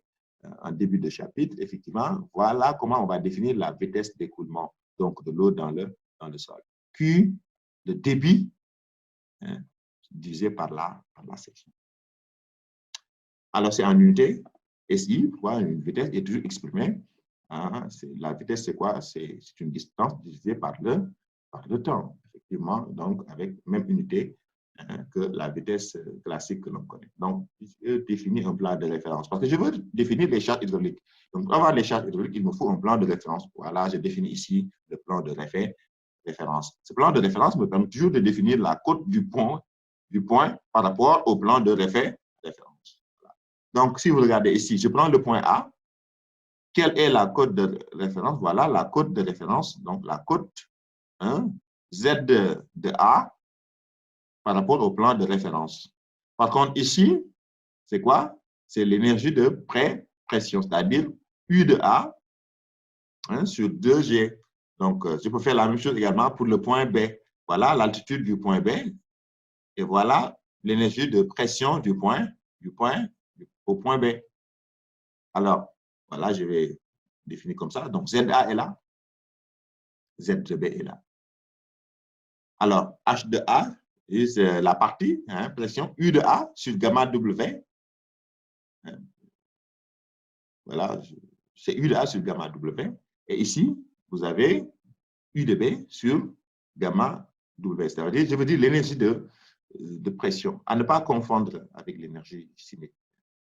en début de chapitre, effectivement, voilà comment on va définir la vitesse d'écoulement donc de l'eau dans le sol. Q, le débit, divisé par la section. Alors, c'est en unité. SI, une vitesse est toujours exprimée. La vitesse, c'est quoi? C'est une distance divisée par le temps, effectivement, donc avec même unité que la vitesse classique que l'on connaît. Donc, je définis un plan de référence parce que je veux définir les charges hydrauliques. Donc, pour avoir les charges hydrauliques, il me faut un plan de référence. Voilà, je définis ici le plan de référence. Ce plan de référence me permet toujours de définir la cote du point par rapport au plan de référence. Donc, si vous regardez ici, je prends le point A. Quelle est la cote de référence? Voilà la cote de référence. Donc, la cote Z de A par rapport au plan de référence. Par contre, ici, c'est quoi? C'est l'énergie de pression, c'est-à-dire U de A sur 2G. Donc, je peux faire la même chose également pour le point B. Voilà l'altitude du point B. Et voilà l'énergie de pression du point au point B. Alors, voilà, je vais définir comme ça. Donc, ZA est là. Z de B est là. Alors, H de A, c'est la partie, pression U de A sur gamma W. Voilà, c'est U de A sur gamma W. Et ici, vous avez U de B sur gamma W. C'est-à-dire, je veux dire l'énergie de pression. À ne pas confondre avec l'énergie cinétique.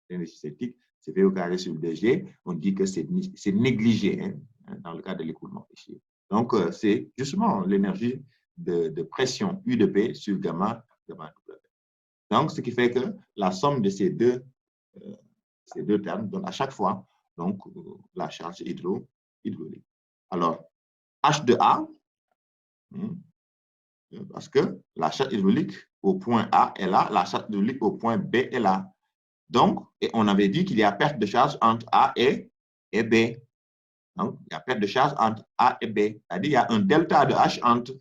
L'énergie cinétique, c'est V au carré sur 2G. On dit que c'est négligé dans le cas de l'écoulement ici. Donc, c'est justement l'énergie de pression U de B sur gamma W. Donc, ce qui fait que la somme de ces deux termes donne à chaque fois donc, la charge hydraulique. Alors, H de A, parce que la charge hydraulique au point A est là, la charge hydraulique au point B est là. Donc, et on avait dit qu'il y a perte de charge entre A et B. Donc, il y a perte de charge entre A et B. C'est-à-dire qu'il y a un delta de H entre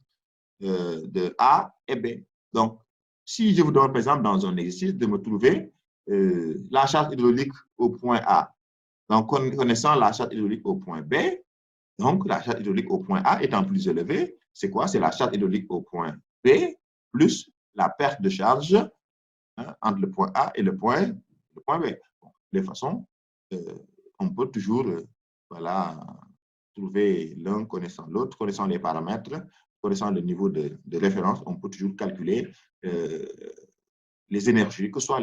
de A et B. Donc, si je vous donne, par exemple, dans un exercice, de me trouver la charge hydraulique au point A, donc connaissant la charge hydraulique au point B, donc la charge hydraulique au point A étant plus élevée, c'est quoi? C'est la charge hydraulique au point B plus la perte de charge entre le point A et le point B. Bon, de toute façon, on peut toujours voilà, trouver l'un connaissant l'autre, connaissant les paramètres, connaissant le niveau de référence, on peut toujours calculer les énergies, que ce soit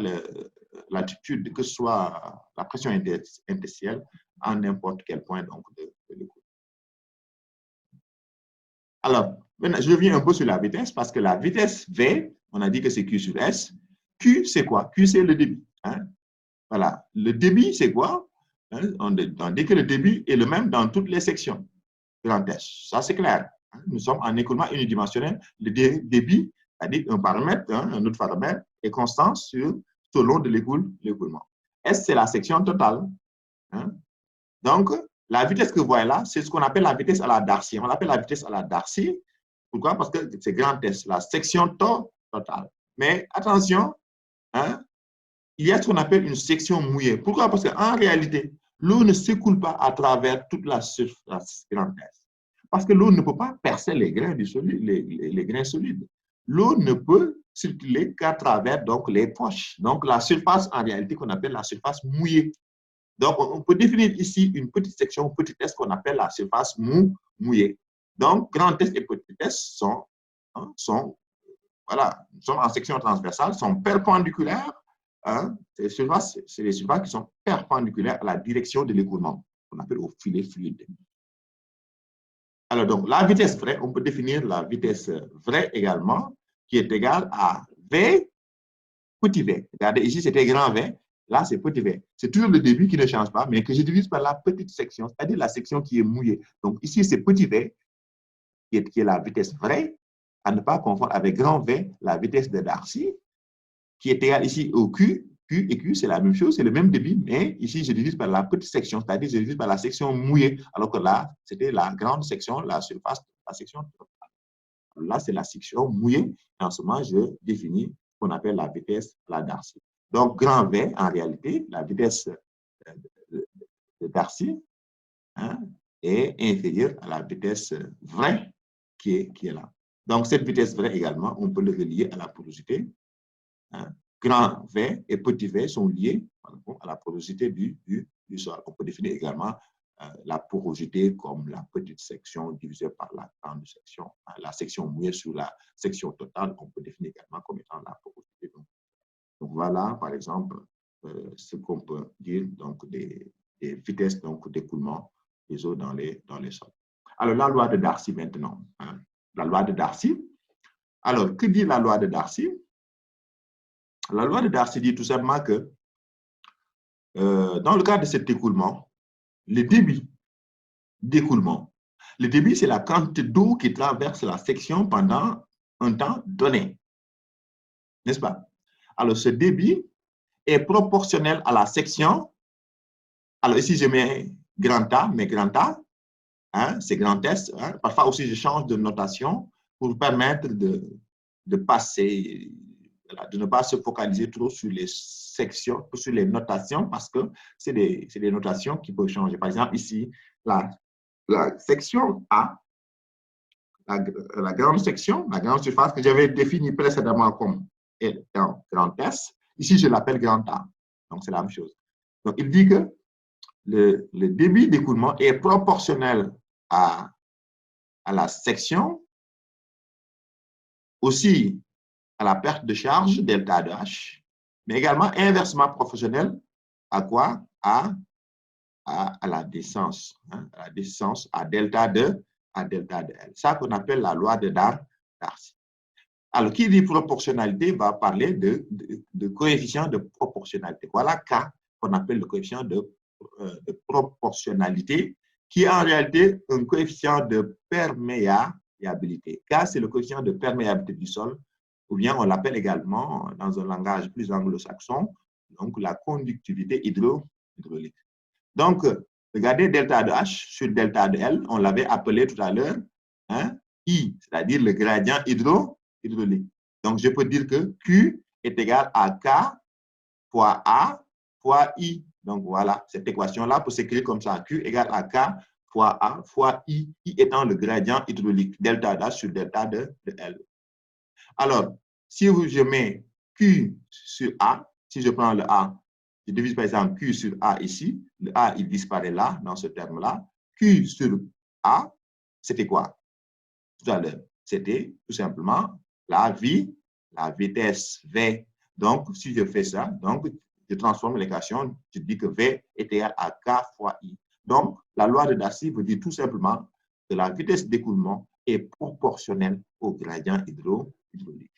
l'altitude, que ce soit la pression interstitielle, à n'importe quel point donc, de l'écoute. Alors, maintenant, je reviens un peu sur la vitesse, parce que la vitesse V, on a dit que c'est Q sur S. Q, c'est quoi? Q, c'est le débit. Hein? Voilà. Le débit, c'est quoi? Hein? On dit que le débit est le même dans toutes les sections. Grand S. Ça, c'est clair. Nous sommes en écoulement unidimensionnel. Le débit, c'est-à-dire un paramètre, un autre paramètre, est constant selon de l'écoulement. S, c'est la section totale. Hein? Donc, la vitesse que vous voyez là, c'est ce qu'on appelle la vitesse à la Darcy. On l'appelle la vitesse à la Darcy. Pourquoi? Parce que c'est grand S, la section totale. Mais attention, hein, il y a ce qu'on appelle une section mouillée. Pourquoi? Parce qu'en réalité, l'eau ne s'écoule pas à travers toute la surface grand S. Parce que l'eau ne peut pas percer les grains solides, les grains solides. L'eau ne peut circuler qu'à travers donc, les poches. Donc, la surface, en réalité, qu'on appelle la surface mouillée. Donc, on peut définir ici une petite section, petit S qu'on appelle la surface mouillée. Donc, grand S et petit S sont en section transversale, sont perpendiculaires. Hein, c'est les surfaces qui sont perpendiculaires à la direction de l'écoulement, qu'on appelle au filet fluide. Alors, donc, la vitesse vraie, on peut définir la vitesse vraie également, qui est égale à V, petit v. Regardez, ici, c'était grand V. Là, c'est petit v. C'est toujours le débit qui ne change pas, mais que je divise par la petite section, c'est-à-dire la section qui est mouillée. Donc, ici, c'est petit v, qui est la vitesse vraie, à ne pas confondre avec grand V, la vitesse de Darcy, qui est égale ici au Q. Q et Q, c'est la même chose, c'est le même débit, mais ici, je divise par la petite section, c'est-à-dire je divise par la section mouillée, alors que là, c'était la grande section, la surface, la section totale. Là, c'est la section mouillée. Et en ce moment, je définis ce qu'on appelle la vitesse à la Darcy. Donc, grand V, en réalité, la vitesse de Darcy hein, est inférieure à la vitesse vraie qui est là. Donc, cette vitesse vraie également, on peut le relier à la porosité. Hein. Grand V et petit v sont liés à la porosité du sol. On peut définir également la porosité comme la petite section divisée par la grande section, la section mouillée sur la section totale, on peut définir également comme étant la porosité. Donc voilà, par exemple, ce qu'on peut dire donc, des vitesses d'écoulement des eaux dans les sols. Alors, la loi de Darcy maintenant. Hein, la loi de Darcy. Alors, que dit la loi de Darcy? La loi de Darcy dit tout simplement que dans le cas de cet écoulement, le débit d'écoulement, le débit, c'est la quantité d'eau qui traverse la section pendant un temps donné. N'est-ce pas? Alors, ce débit est proportionnel à la section. Alors, ici, je mets grand A, mais grand A, hein, c'est grand S. Hein. Parfois aussi, je change de notation pour permettre de passer, de ne pas se focaliser trop sur les sections, sur les notations, parce que c'est des notations qui peuvent changer. Par exemple, ici, la section A, la grande section, la grande surface que j'avais définie précédemment comme étant grand S, ici, je l'appelle grand A. Donc, c'est la même chose. Donc, il dit que le débit d'écoulement est proportionnel à la section, aussi à la perte de charge, delta de H, mais également inversement proportionnel à quoi? À la distance, hein, à la distance à delta de L. Ça qu'on appelle la loi de Darcy. Alors, qui dit proportionnalité va parler de coefficient de proportionnalité. Voilà K qu'on appelle le coefficient de proportionnalité, qui est en réalité un coefficient de perméabilité. K, c'est le coefficient de perméabilité du sol, ou bien on l'appelle également, dans un langage plus anglo-saxon, donc la conductivité hydraulique. Donc, regardez delta de H sur delta de L, on l'avait appelé tout à l'heure I, c'est-à-dire le gradient hydraulique. Donc, je peux dire que Q est égal à K fois A fois I. Donc, voilà, cette équation-là peut s'écrire comme ça. Q égale à K fois A fois I, I étant le gradient hydraulique, delta de H sur delta de L. Alors, si je mets Q sur A, si je prends le A, je divise par exemple Q sur A ici, le A, il disparaît là, dans ce terme-là. Q sur A, c'était quoi? Tout à l'heure, c'était tout simplement la vitesse V. Donc, si je fais ça, donc, je transforme l'équation, je dis que V est égal à K fois I. Donc, la loi de Darcy veut dire tout simplement que la vitesse d'écoulement est proportionnelle au gradient hydraulique.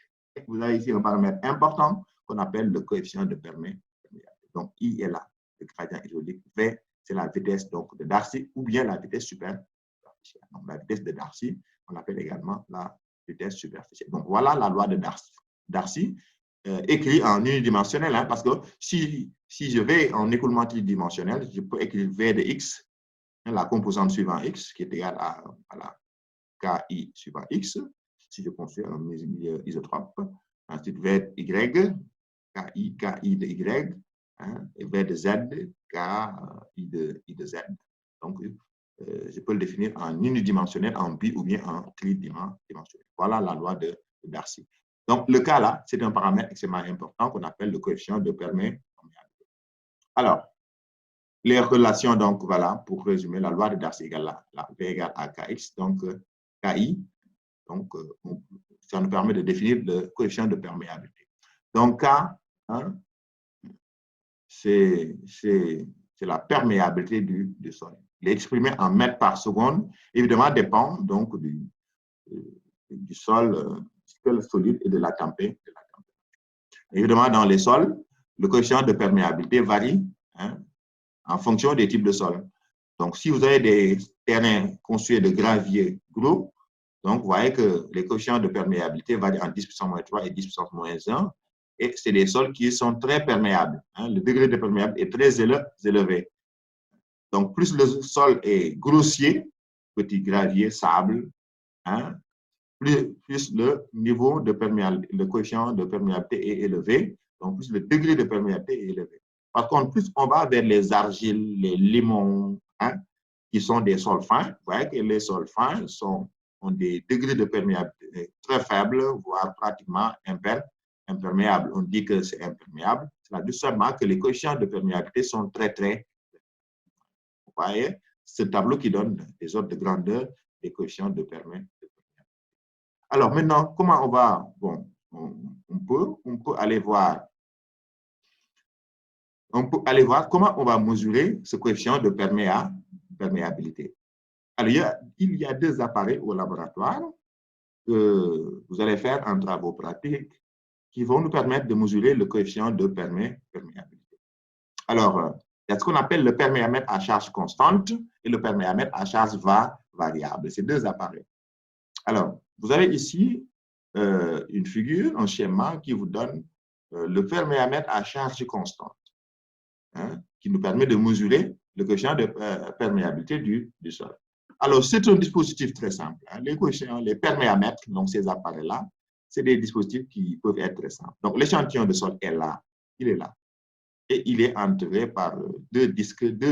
Vous avez ici un paramètre important qu'on appelle le coefficient de perméabilité. Donc, I est là, le gradient hydraulique. V, c'est la vitesse donc, de Darcy ou bien la vitesse superficielle. Donc, la vitesse de Darcy, on l'appelle également la vitesse superficielle. Donc, voilà la loi de Darcy écrit en unidimensionnel, parce que si je vais en écoulement tridimensionnel, je peux écrire V de X, la composante suivant X, qui est égale à la KI suivant X, si je construis un milieu isotrope. Ensuite, V de Y, KI de Y, et V de Z, KI de Z. Donc, je peux le définir en unidimensionnel, en bi ou bien en tridimensionnel. Voilà la loi de Darcy. Donc, le cas là, c'est un paramètre extrêmement important qu'on appelle le coefficient de perméabilité. Alors, les relations, donc, voilà, pour résumer, la loi de Darcy égale la V égale à Kx, donc KI, donc, ça nous permet de définir le coefficient de perméabilité. Donc, K, c'est la perméabilité du sol. Il est exprimé en mètres par seconde, évidemment, dépend donc du sol solide et de la température. Évidemment, dans les sols, le coefficient de perméabilité varie en fonction des types de sols. Donc, si vous avez des terrains construits de gravier gros, donc vous voyez que les coefficients de perméabilité varient entre 10 puissance moins 3 et 10 puissance moins 1. Et c'est des sols qui sont très perméables. Le degré de perméabilité est très élevé. Donc, plus le sol est grossier, petit gravier, sable, plus le niveau de perméabilité, le coefficient de perméabilité est élevé, donc plus le degré de perméabilité est élevé. Par contre, plus on va vers les argiles, les limons, qui sont des sols fins, vous voyez que les sols fins ont des degrés de perméabilité très faibles, voire pratiquement imperméables. On dit que c'est imperméable, c'est seulement que les coefficients de perméabilité sont très, très. Vous voyez, ce tableau qui donne des ordres de grandeur des coefficients de perméabilité. Alors maintenant, comment on va, bon, on peut aller voir comment on va mesurer ce coefficient de perméabilité. Alors, il y a deux appareils au laboratoire que vous allez faire en travaux pratiques qui vont nous permettre de mesurer le coefficient de perméabilité. Alors, il y a ce qu'on appelle le perméamètre à charge constante et le perméamètre à charge variable. C'est deux appareils. Alors, vous avez ici une figure, un schéma qui vous donne le perméamètre à charge constante, qui nous permet de mesurer le coefficient de perméabilité du sol. Alors, c'est un dispositif très simple. Les coefficients, les perméamètres, donc ces appareils-là, c'est des dispositifs qui peuvent être très simples. Donc, l'échantillon de sol est là, il est là. Et il est entouré par deux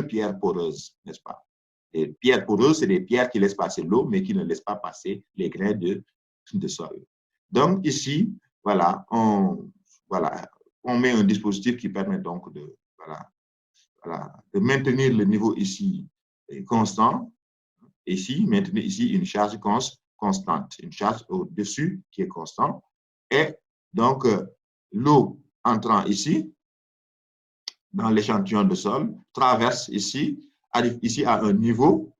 pierres poreuses, n'est-ce pas? Les pierres poreuses, c'est des pierres qui laissent passer l'eau, mais qui ne laissent pas passer les grains de sol. Donc, ici, voilà, on met un dispositif qui permet donc de maintenir le niveau ici constant, ici, maintenir ici une charge constante, une charge au-dessus qui est constante. Et donc, l'eau entrant ici, dans l'échantillon de sol, traverse ici, arrive ici à un niveau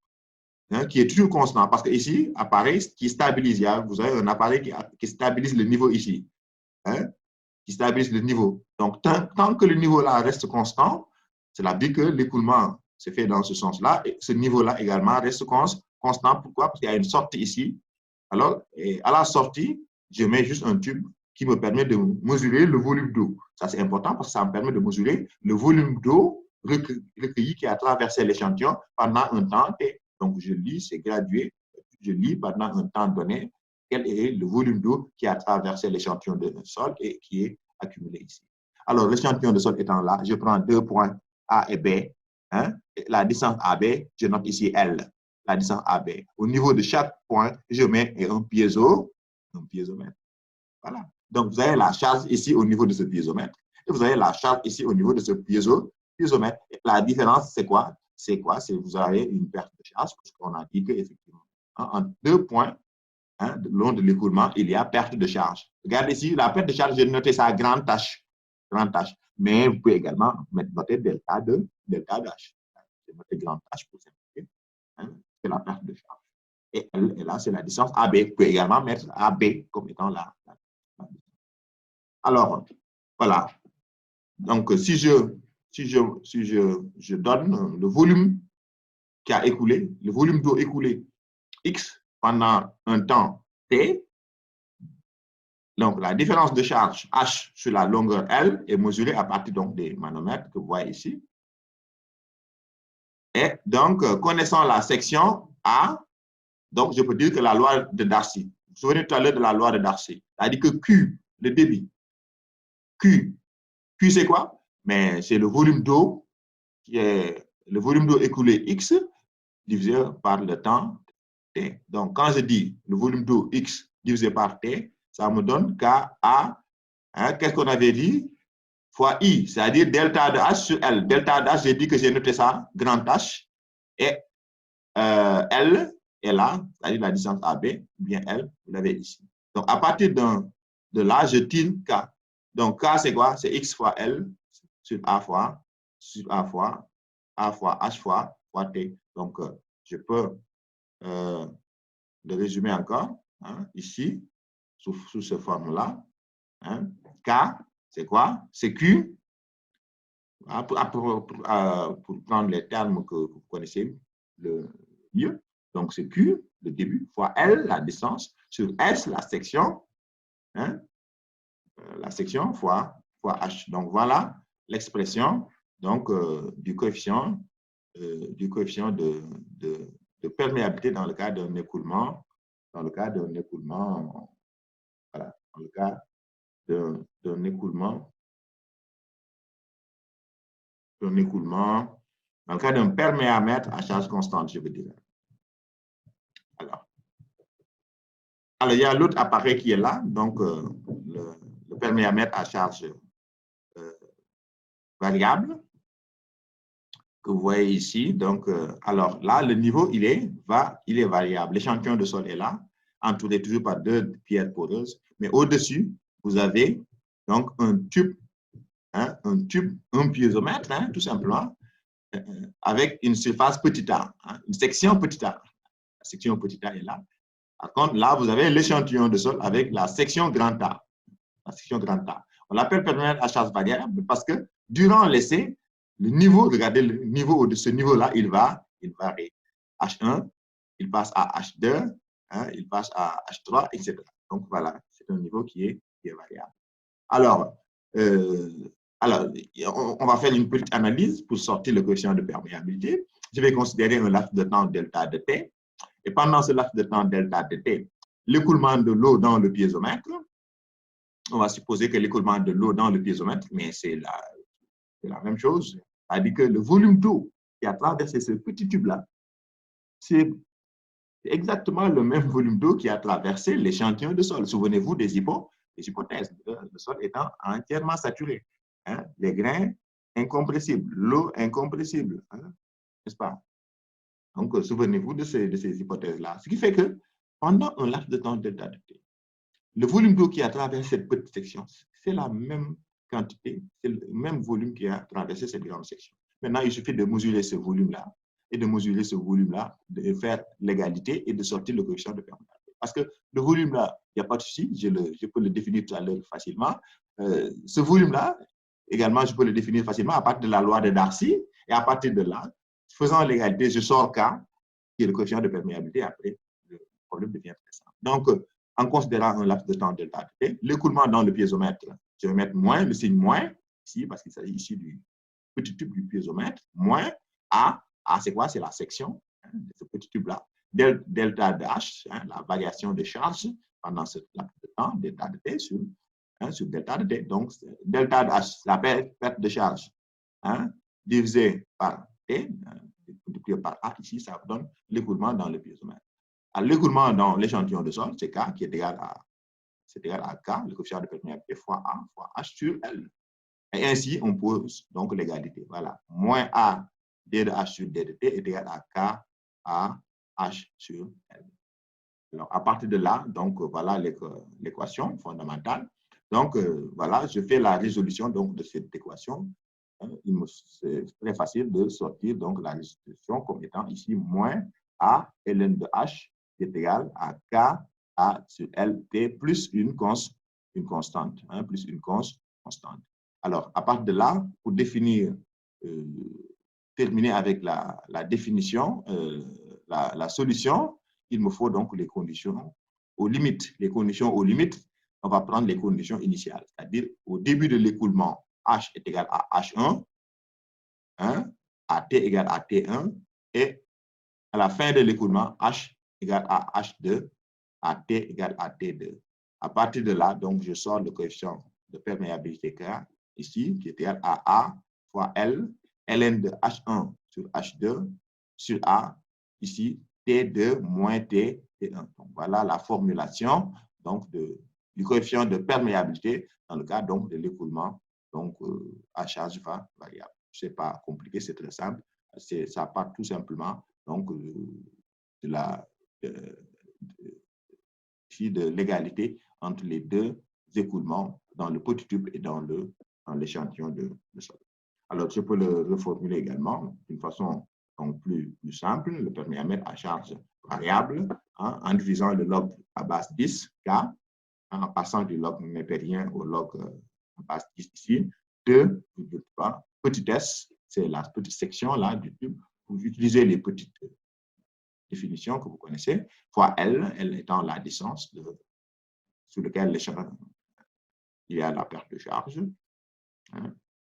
qui est toujours constant. Parce que ici, appareil qui stabilise, vous avez un appareil qui stabilise le niveau ici, qui stabilise le niveau. Donc, tant que le niveau là reste constant, cela veut dire que l'écoulement se fait dans ce sens-là, et ce niveau-là également reste constant. Pourquoi? Parce qu'il y a une sortie ici, Alors, à la sortie, je mets juste un tube qui me permet de mesurer le volume d'eau. Ça, c'est important parce que ça me permet de mesurer le volume d'eau recueilli qui a traversé l'échantillon pendant un temps T. Donc, je lis, c'est gradué. Je lis pendant un temps donné quel est le volume d'eau qui a traversé l'échantillon de sol et qui est accumulé ici. Alors, l'échantillon de sol étant là, je prends 2 points A et B. Hein, la distance AB, je note ici L, la distance AB. Au niveau de chaque point, je mets un piézomètre. Voilà. Donc, vous avez la charge ici au niveau de ce piézomètre et vous avez la charge ici au niveau de ce piézomètre. La différence, c'est quoi? C'est vous avez une perte de charge, parce qu'on a dit qu'effectivement, en 2 points, le long de l'écoulement, il y a perte de charge. Regardez ici, la perte de charge, j'ai noté ça grande tâche. Mais vous pouvez également noter delta H. J'ai noté grande tâche pour simplifier. C'est la perte de charge. Et là, c'est la distance AB. Vous pouvez également mettre AB comme étant la. Alors, voilà. Donc, si je donne le volume qui a écoulé, le volume d'eau écoulé X pendant un temps T, donc la différence de charge H sur la longueur L est mesurée à partir donc, des manomètres que vous voyez ici. Et donc, connaissant la section A, donc je peux dire que la loi de Darcy, vous vous souvenez tout à l'heure de la loi de Darcy, c'est-à-dire que Q, le débit, Q c'est quoi? Mais c'est le volume d'eau qui est le volume d'eau écoulé X divisé par le temps T. Donc, quand je dis le volume d'eau X divisé par T, ça me donne KA, qu'est-ce qu'on avait dit? Fois I, c'est-à-dire delta de H sur L. Delta de H, j'ai dit que j'ai noté ça, grand H, et L est là, c'est-à-dire la distance AB, bien L, vous l'avez ici. Donc, à partir de là, je tire K. Donc, K, c'est quoi? C'est X fois L sur A fois H fois T. Donc, je peux le résumer encore, ici, sous cette forme-là. K, c'est quoi? C'est Q. Pour prendre les termes que vous connaissez le mieux. Donc, c'est Q, le début, fois L, la distance, sur S, la section, fois H. Donc, voilà l'expression du coefficient de perméabilité dans le cas d'un écoulement, voilà, dans le cas d'un écoulement, dans le cas d'un perméamètre à charge constante, je veux dire. Alors, il y a l'autre appareil qui est là, donc le perméamètre à charge variable, que vous voyez ici. Donc, alors là, le niveau, il est variable. L'échantillon de sol est là, entouré toujours par 2 pierres poreuses. Mais au-dessus, vous avez donc un tube, un piézomètre, tout simplement, avec une surface petit a, une section petit a. La section petit a est là. Par contre, là, vous avez l'échantillon de sol avec la section grand A. La section grand A. On l'appelle perméable à charge variable parce que durant l'essai, le niveau, regardez le niveau de ce niveau-là, il varie. H1, il passe à H2, il passe à H3, etc. Donc voilà, c'est un niveau qui est variable. Alors, on va faire une petite analyse pour sortir le coefficient de perméabilité. Je vais considérer un laps de temps delta de T. Et pendant ce laps de temps delta de T, l'écoulement de l'eau dans le piézomètre, on va supposer que l'écoulement de l'eau dans le piézomètre, mais c'est la même chose, c'est-à-dire que le volume d'eau qui a traversé ce petit tube-là, c'est exactement le même volume d'eau qui a traversé l'échantillon de sol. Souvenez-vous des hypothèses, le sol étant entièrement saturé. Les grains incompressibles, l'eau incompressible, n'est-ce pas? Donc, souvenez-vous de ces hypothèses-là. Ce qui fait que pendant un laps de temps delta de T, le volume d'eau qui a traversé cette petite section, c'est la même quantité, c'est le même volume qui a traversé cette grande section. Maintenant, il suffit de mesurer ce volume-là et de mesurer ce volume-là, de faire l'égalité et de sortir le coefficient de perméabilité. Parce que le volume-là, il n'y a pas de souci, je peux le définir tout à l'heure facilement. Ce volume-là, également, je peux le définir facilement à partir de la loi de Darcy. Et à partir de là, faisant l'égalité, je sors K, qui est le coefficient de perméabilité. Après, le problème devient très simple. Donc, en considérant un laps de temps delta de t, l'écoulement dans le piézomètre, je vais mettre moins, le signe moins, ici, parce qu'il s'agit ici du petit tube du piézomètre, moins A. A, c'est quoi? C'est la section de ce petit tube-là. Delta de H, la variation de charge pendant ce laps de temps, delta de T sur delta de T. Donc, delta de H, la perte de charge, divisé par T, multiplié par A, ici, ça donne l'écoulement dans le piézomètre. L'écoulement dans l'échantillon de sol, c'est K qui est égal à K, le coefficient de perméabilité fois A fois H sur L. Et ainsi, on pose donc l'égalité. Voilà. Moins A d de H sur d de T est égal à K à H sur L. Alors, à partir de là, donc, voilà l'équation fondamentale. Donc, voilà, je fais la résolution donc, de cette équation. C'est très facile de sortir donc, la résolution comme étant ici moins A ln de H qui est égal à K A sur L T plus une constante, plus une constante. Alors, à partir de là, pour définir, terminer avec la définition, la solution, il me faut donc les conditions aux limites. Les conditions aux limites, on va prendre les conditions initiales, c'est-à-dire au début de l'écoulement, H est égal à H1, à T égale à T1, et à la fin de l'écoulement, H égale à H2, à T égale à T2. À partir de là, donc, je sors le coefficient de perméabilité K, ici, qui est égal à A fois L, ln de H1 sur H2, sur A, ici, T2 moins T, T1. Donc, voilà la formulation donc, du coefficient de perméabilité dans le cas donc, de l'écoulement à charge variable. Ce n'est pas compliqué, c'est très simple. Ça part tout simplement donc, de l'égalité entre les deux écoulements dans le petit tube et dans l'échantillon de sol. Alors, je peux le reformuler également d'une façon donc, plus simple, le perméamètre à charge variable, en divisant le log à base 10, K, en passant du log népérien au log à base 10 ici, 2,3, petit s, c'est la petite section là du tube. Vous utilisez les petites définitions que vous connaissez, fois L étant la distance sur laquelle il y a la perte de charge.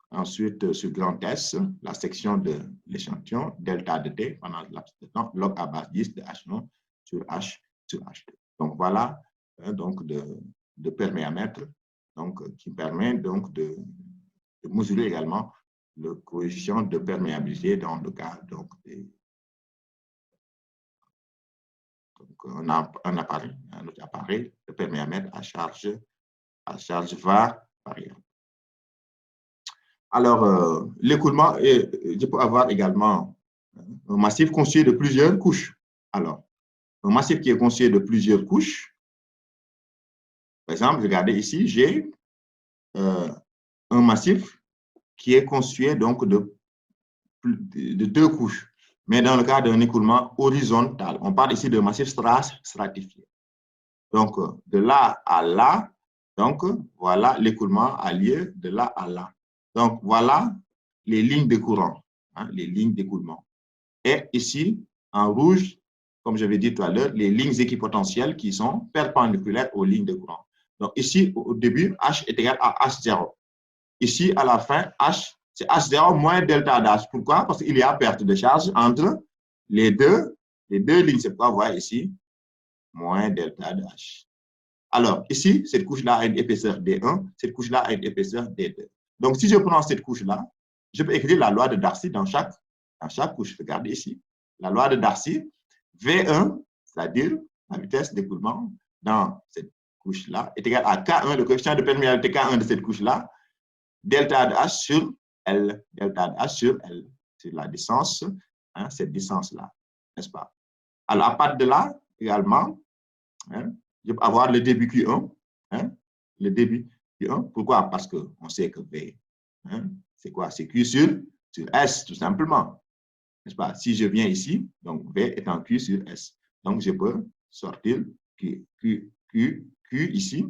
Ensuite, sur grand S, la section de l'échantillon, delta de T pendant le laps de temps, log à base 10 de H1 sur H sur H2. Donc, voilà donc de perméamètre donc, qui permet donc de mesurer également le coefficient de perméabilité dans le cas donc, un autre appareil, le perméamètre à charge variable. Alors, l'écoulement, je peux avoir également un massif constitué de plusieurs couches. Alors, un massif qui est constitué de plusieurs couches, par exemple, regardez ici, j'ai un massif qui est constitué donc de deux couches. Mais dans le cas d'un écoulement horizontal, on parle ici de massif stratifié. Donc, de là à là, donc, voilà l'écoulement a lieu de là à là. Donc, voilà les lignes de courant, les lignes d'écoulement. Et ici, en rouge, comme j'avais dit tout à l'heure, les lignes équipotentielles qui sont perpendiculaires aux lignes de courant. Donc, ici, au début, H est égal à H0. Ici, à la fin, c'est H0 moins delta d'H. Pourquoi? Parce qu'il y a perte de charge entre les deux lignes. C'est pourquoi vous voyez ici, moins delta de H. Alors, ici, cette couche-là a une épaisseur D1, cette couche-là a une épaisseur D2. Donc, si je prends cette couche-là, je peux écrire la loi de Darcy dans chaque couche. Regardez ici. La loi de Darcy, V1, c'est-à-dire la vitesse d'écoulement dans cette couche-là, est égale à K1, le coefficient de perméabilité K1 de cette couche-là, delta de H sur L. Delta de H sur L. C'est la distance, cette distance-là, n'est-ce pas? Alors, à partir de là, également, je peux avoir le débit Q1. Le débit Q1. Pourquoi? Parce qu'on sait que V, c'est quoi? C'est Q sur S, tout simplement. N'est-ce pas? Si je viens ici, donc V est en Q sur S. Donc, je peux sortir Q ici.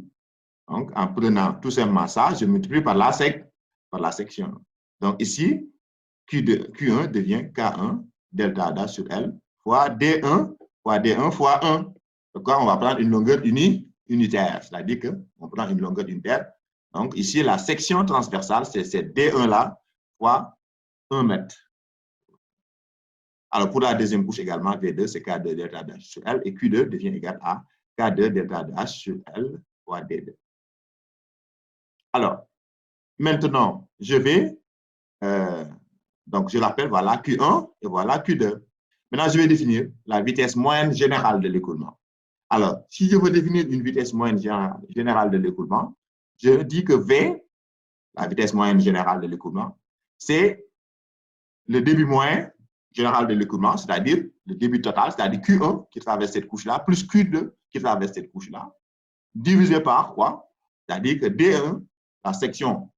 Donc, en prenant tout simplement ça, je multiplie par la section. Donc, ici, Q1 devient K1 delta d'H sur L fois D1 fois 1. Donc, on va prendre une longueur unitaire, c'est-à-dire qu'on prend une longueur unitaire. Donc, ici, la section transversale, c'est D1-là fois 1 mètre. Alors, pour la deuxième couche également, V2, c'est K2 delta de H sur L, et Q2 devient égal à K2 delta de H sur L fois D2. Alors, maintenant, je vais, donc je l'appelle, voilà Q1 et voilà Q2. Maintenant, je vais définir la vitesse moyenne générale de l'écoulement. Alors, si je veux définir une vitesse moyenne générale de l'écoulement, je dis que V, la vitesse moyenne générale de l'écoulement, c'est le débit moyen général de l'écoulement, c'est-à-dire le débit total, c'est-à-dire Q1 qui traverse cette couche-là, plus Q2 qui traverse cette couche-là, divisé par quoi? C'est-à-dire que D1, la section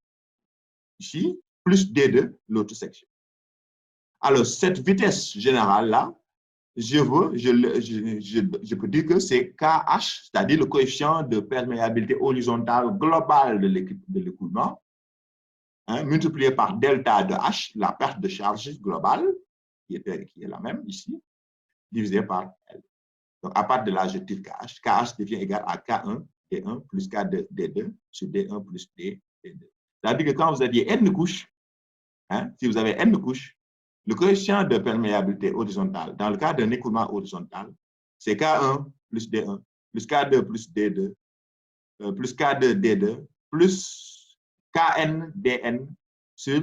ici, plus D2, l'autre section. Alors, cette vitesse générale-là, je peux dire que c'est KH, c'est-à-dire le coefficient de perméabilité horizontale globale de l'écoulement, hein, multiplié par delta de H, la perte de charge globale, qui est la même ici, divisé par L. Donc, à partir de là, je tire KH. KH devient égal à K1 D1 plus K2 D2 sur D1 plus D D2. C'est-à-dire que quand vous aviez N couches, hein, si vous avez N couches, le coefficient de perméabilité horizontale, dans le cas d'un écoulement horizontal, c'est K1 plus D1 plus K2 plus D2 plus K2 D2 plus Kn Dn sur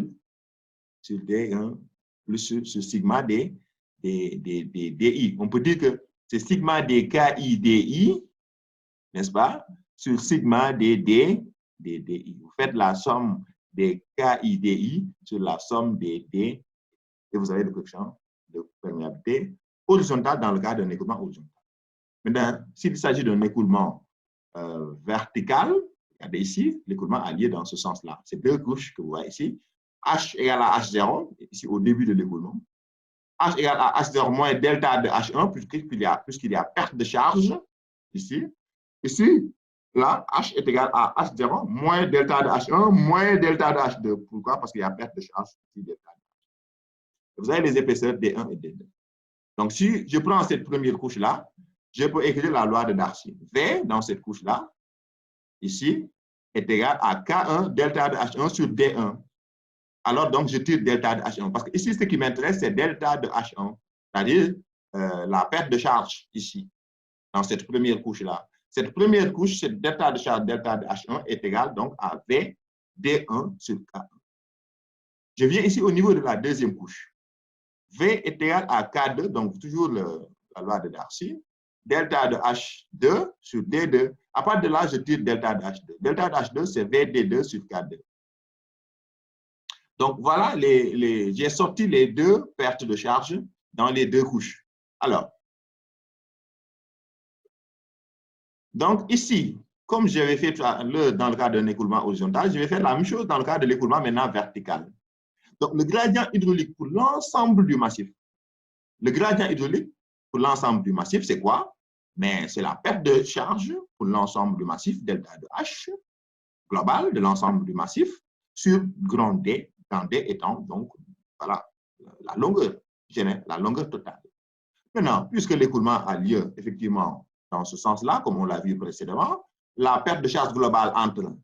D1 plus sur sigma Di. On peut dire que c'est sigma Ki Di, n'est-ce pas, sur sigma Di. Vous faites la somme des Ki Di sur la somme des D, et vous avez le coefficient de perméabilité horizontale dans le cas d'un écoulement horizontal. Maintenant, s'il s'agit d'un écoulement vertical, regardez ici, l'écoulement a lieu dans ce sens-là. C'est deux couches que vous voyez ici. H égale à H0, ici au début de l'écoulement. H égale à H0 moins delta de H1, puisqu'il y a perte de charge, ici. Ici, là, H est égal à H0 moins delta de H1 moins delta de H2. Pourquoi? Parce qu'il y a perte de charge ici, delta. Vous avez les épaisseurs D1 et D2. Donc, si je prends cette première couche-là, je peux écrire la loi de Darcy. V, dans cette couche-là, ici, est égal à K1 delta de H1 sur D1. Alors, donc, je tire delta de H1. Parce que ici, ce qui m'intéresse, c'est delta de H1, c'est-à-dire la perte de charge ici, dans cette première couche-là. Cette première couche, cette delta de charge, delta de H1, est égal donc à V D1 sur K1. Je viens ici au niveau de la deuxième couche. V est égal à K2, donc toujours la loi de Darcy, delta de H2 sur D2. À partir de là, je tire delta de H2. Delta de H2, c'est VD2 sur K2. Donc, voilà, j'ai sorti les deux pertes de charge dans les deux couches. Alors, donc ici, comme j'avais fait dans le cas d'un écoulement horizontal, je vais faire la même chose dans le cas de l'écoulement maintenant vertical. Donc, le gradient hydraulique pour l'ensemble du massif. Le gradient hydraulique pour l'ensemble du massif, c'est quoi? Mais c'est la perte de charge pour l'ensemble du massif, delta de H, global de l'ensemble du massif, sur grand D étant donc, voilà, la longueur totale. Maintenant, puisque l'écoulement a lieu effectivement dans ce sens-là, comme on l'a vu précédemment, la perte de charge globale entre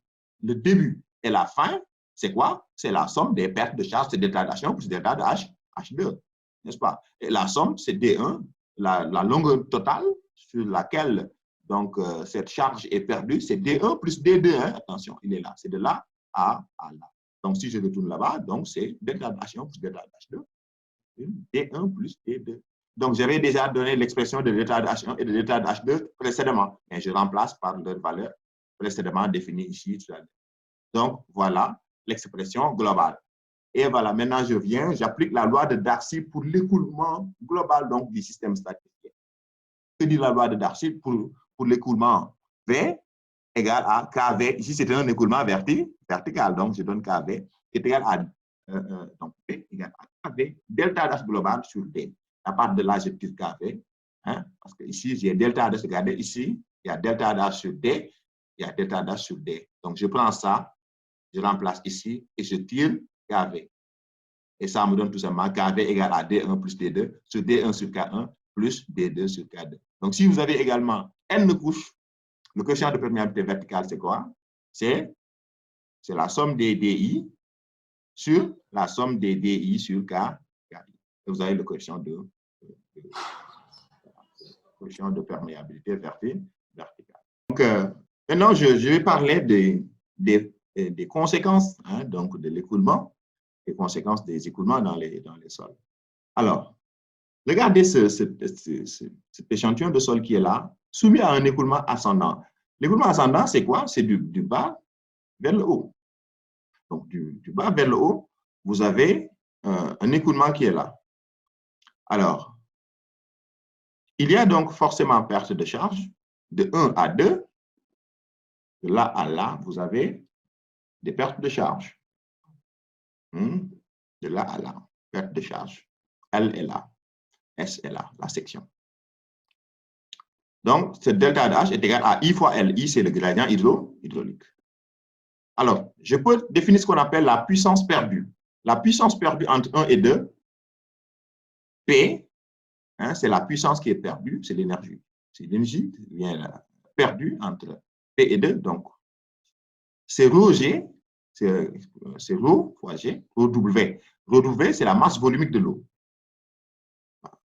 le début et la fin, c'est quoi? C'est la somme des pertes de charge, c'est delta de H1 plus delta de H2, n'est-ce pas? Et la somme, c'est D1, la longueur totale sur laquelle donc, cette charge est perdue, c'est D1 plus D2, hein? Attention, il est là, c'est de là à là. Donc, si je retourne là-bas, donc c'est delta de H1 plus delta de H2, D1 plus D2. Donc, j'avais déjà donné l'expression de delta de H1 et de delta de H2 précédemment, mais je remplace par leur valeur précédemment définie ici. Donc, voilà l'expression globale. Et voilà, maintenant je viens, j'applique la loi de Darcy pour l'écoulement global donc, du système statique. Que dit la loi de Darcy pour l'écoulement V égale à KV. Ici, c'est un écoulement vertical, donc je donne KV qui est égal à donc V égale à KV delta d'H global sur D. À partir de là, je tire KV, hein, parce que ici, j'ai delta d'H, regardez, ici, il y a delta d'H sur D, il y a delta d'H sur D. Donc, je prends ça, je remplace ici et je tire KV. Et ça me donne tout simplement KV égale à D1 plus D2 sur D1 sur K1 plus D2 sur K2. Donc, si vous avez également N couches, le coefficient de perméabilité verticale, c'est quoi? C'est la somme des DI sur la somme des DI sur KI. Et vous avez le coefficient de perméabilité verticale. Donc, maintenant, je vais parler des conséquences donc de l'écoulement, des conséquences des écoulements dans les sols. Alors, regardez cet échantillon de sol qui est là, soumis à un écoulement ascendant. L'écoulement ascendant, c'est quoi? C'est du bas vers le haut. Donc, du bas vers le haut, vous avez un écoulement qui est là. Alors, il y a donc forcément perte de charge de 1 à 2. De là à là, vous avez des pertes de charge. De là à là, perte de charge. L est là, S est là, la section. Donc, ce delta de H est égal à I fois L. I, c'est le gradient hydraulique. Alors, je peux définir ce qu'on appelle la puissance perdue. La puissance perdue entre 1 et 2, P, c'est la puissance qui est perdue, c'est l'énergie. C'est l'énergie qui vient perdue entre P et 2. Donc, c'est ρ G, c'est ρ fois G, ρ W. ρ W, c'est la masse volumique de l'eau.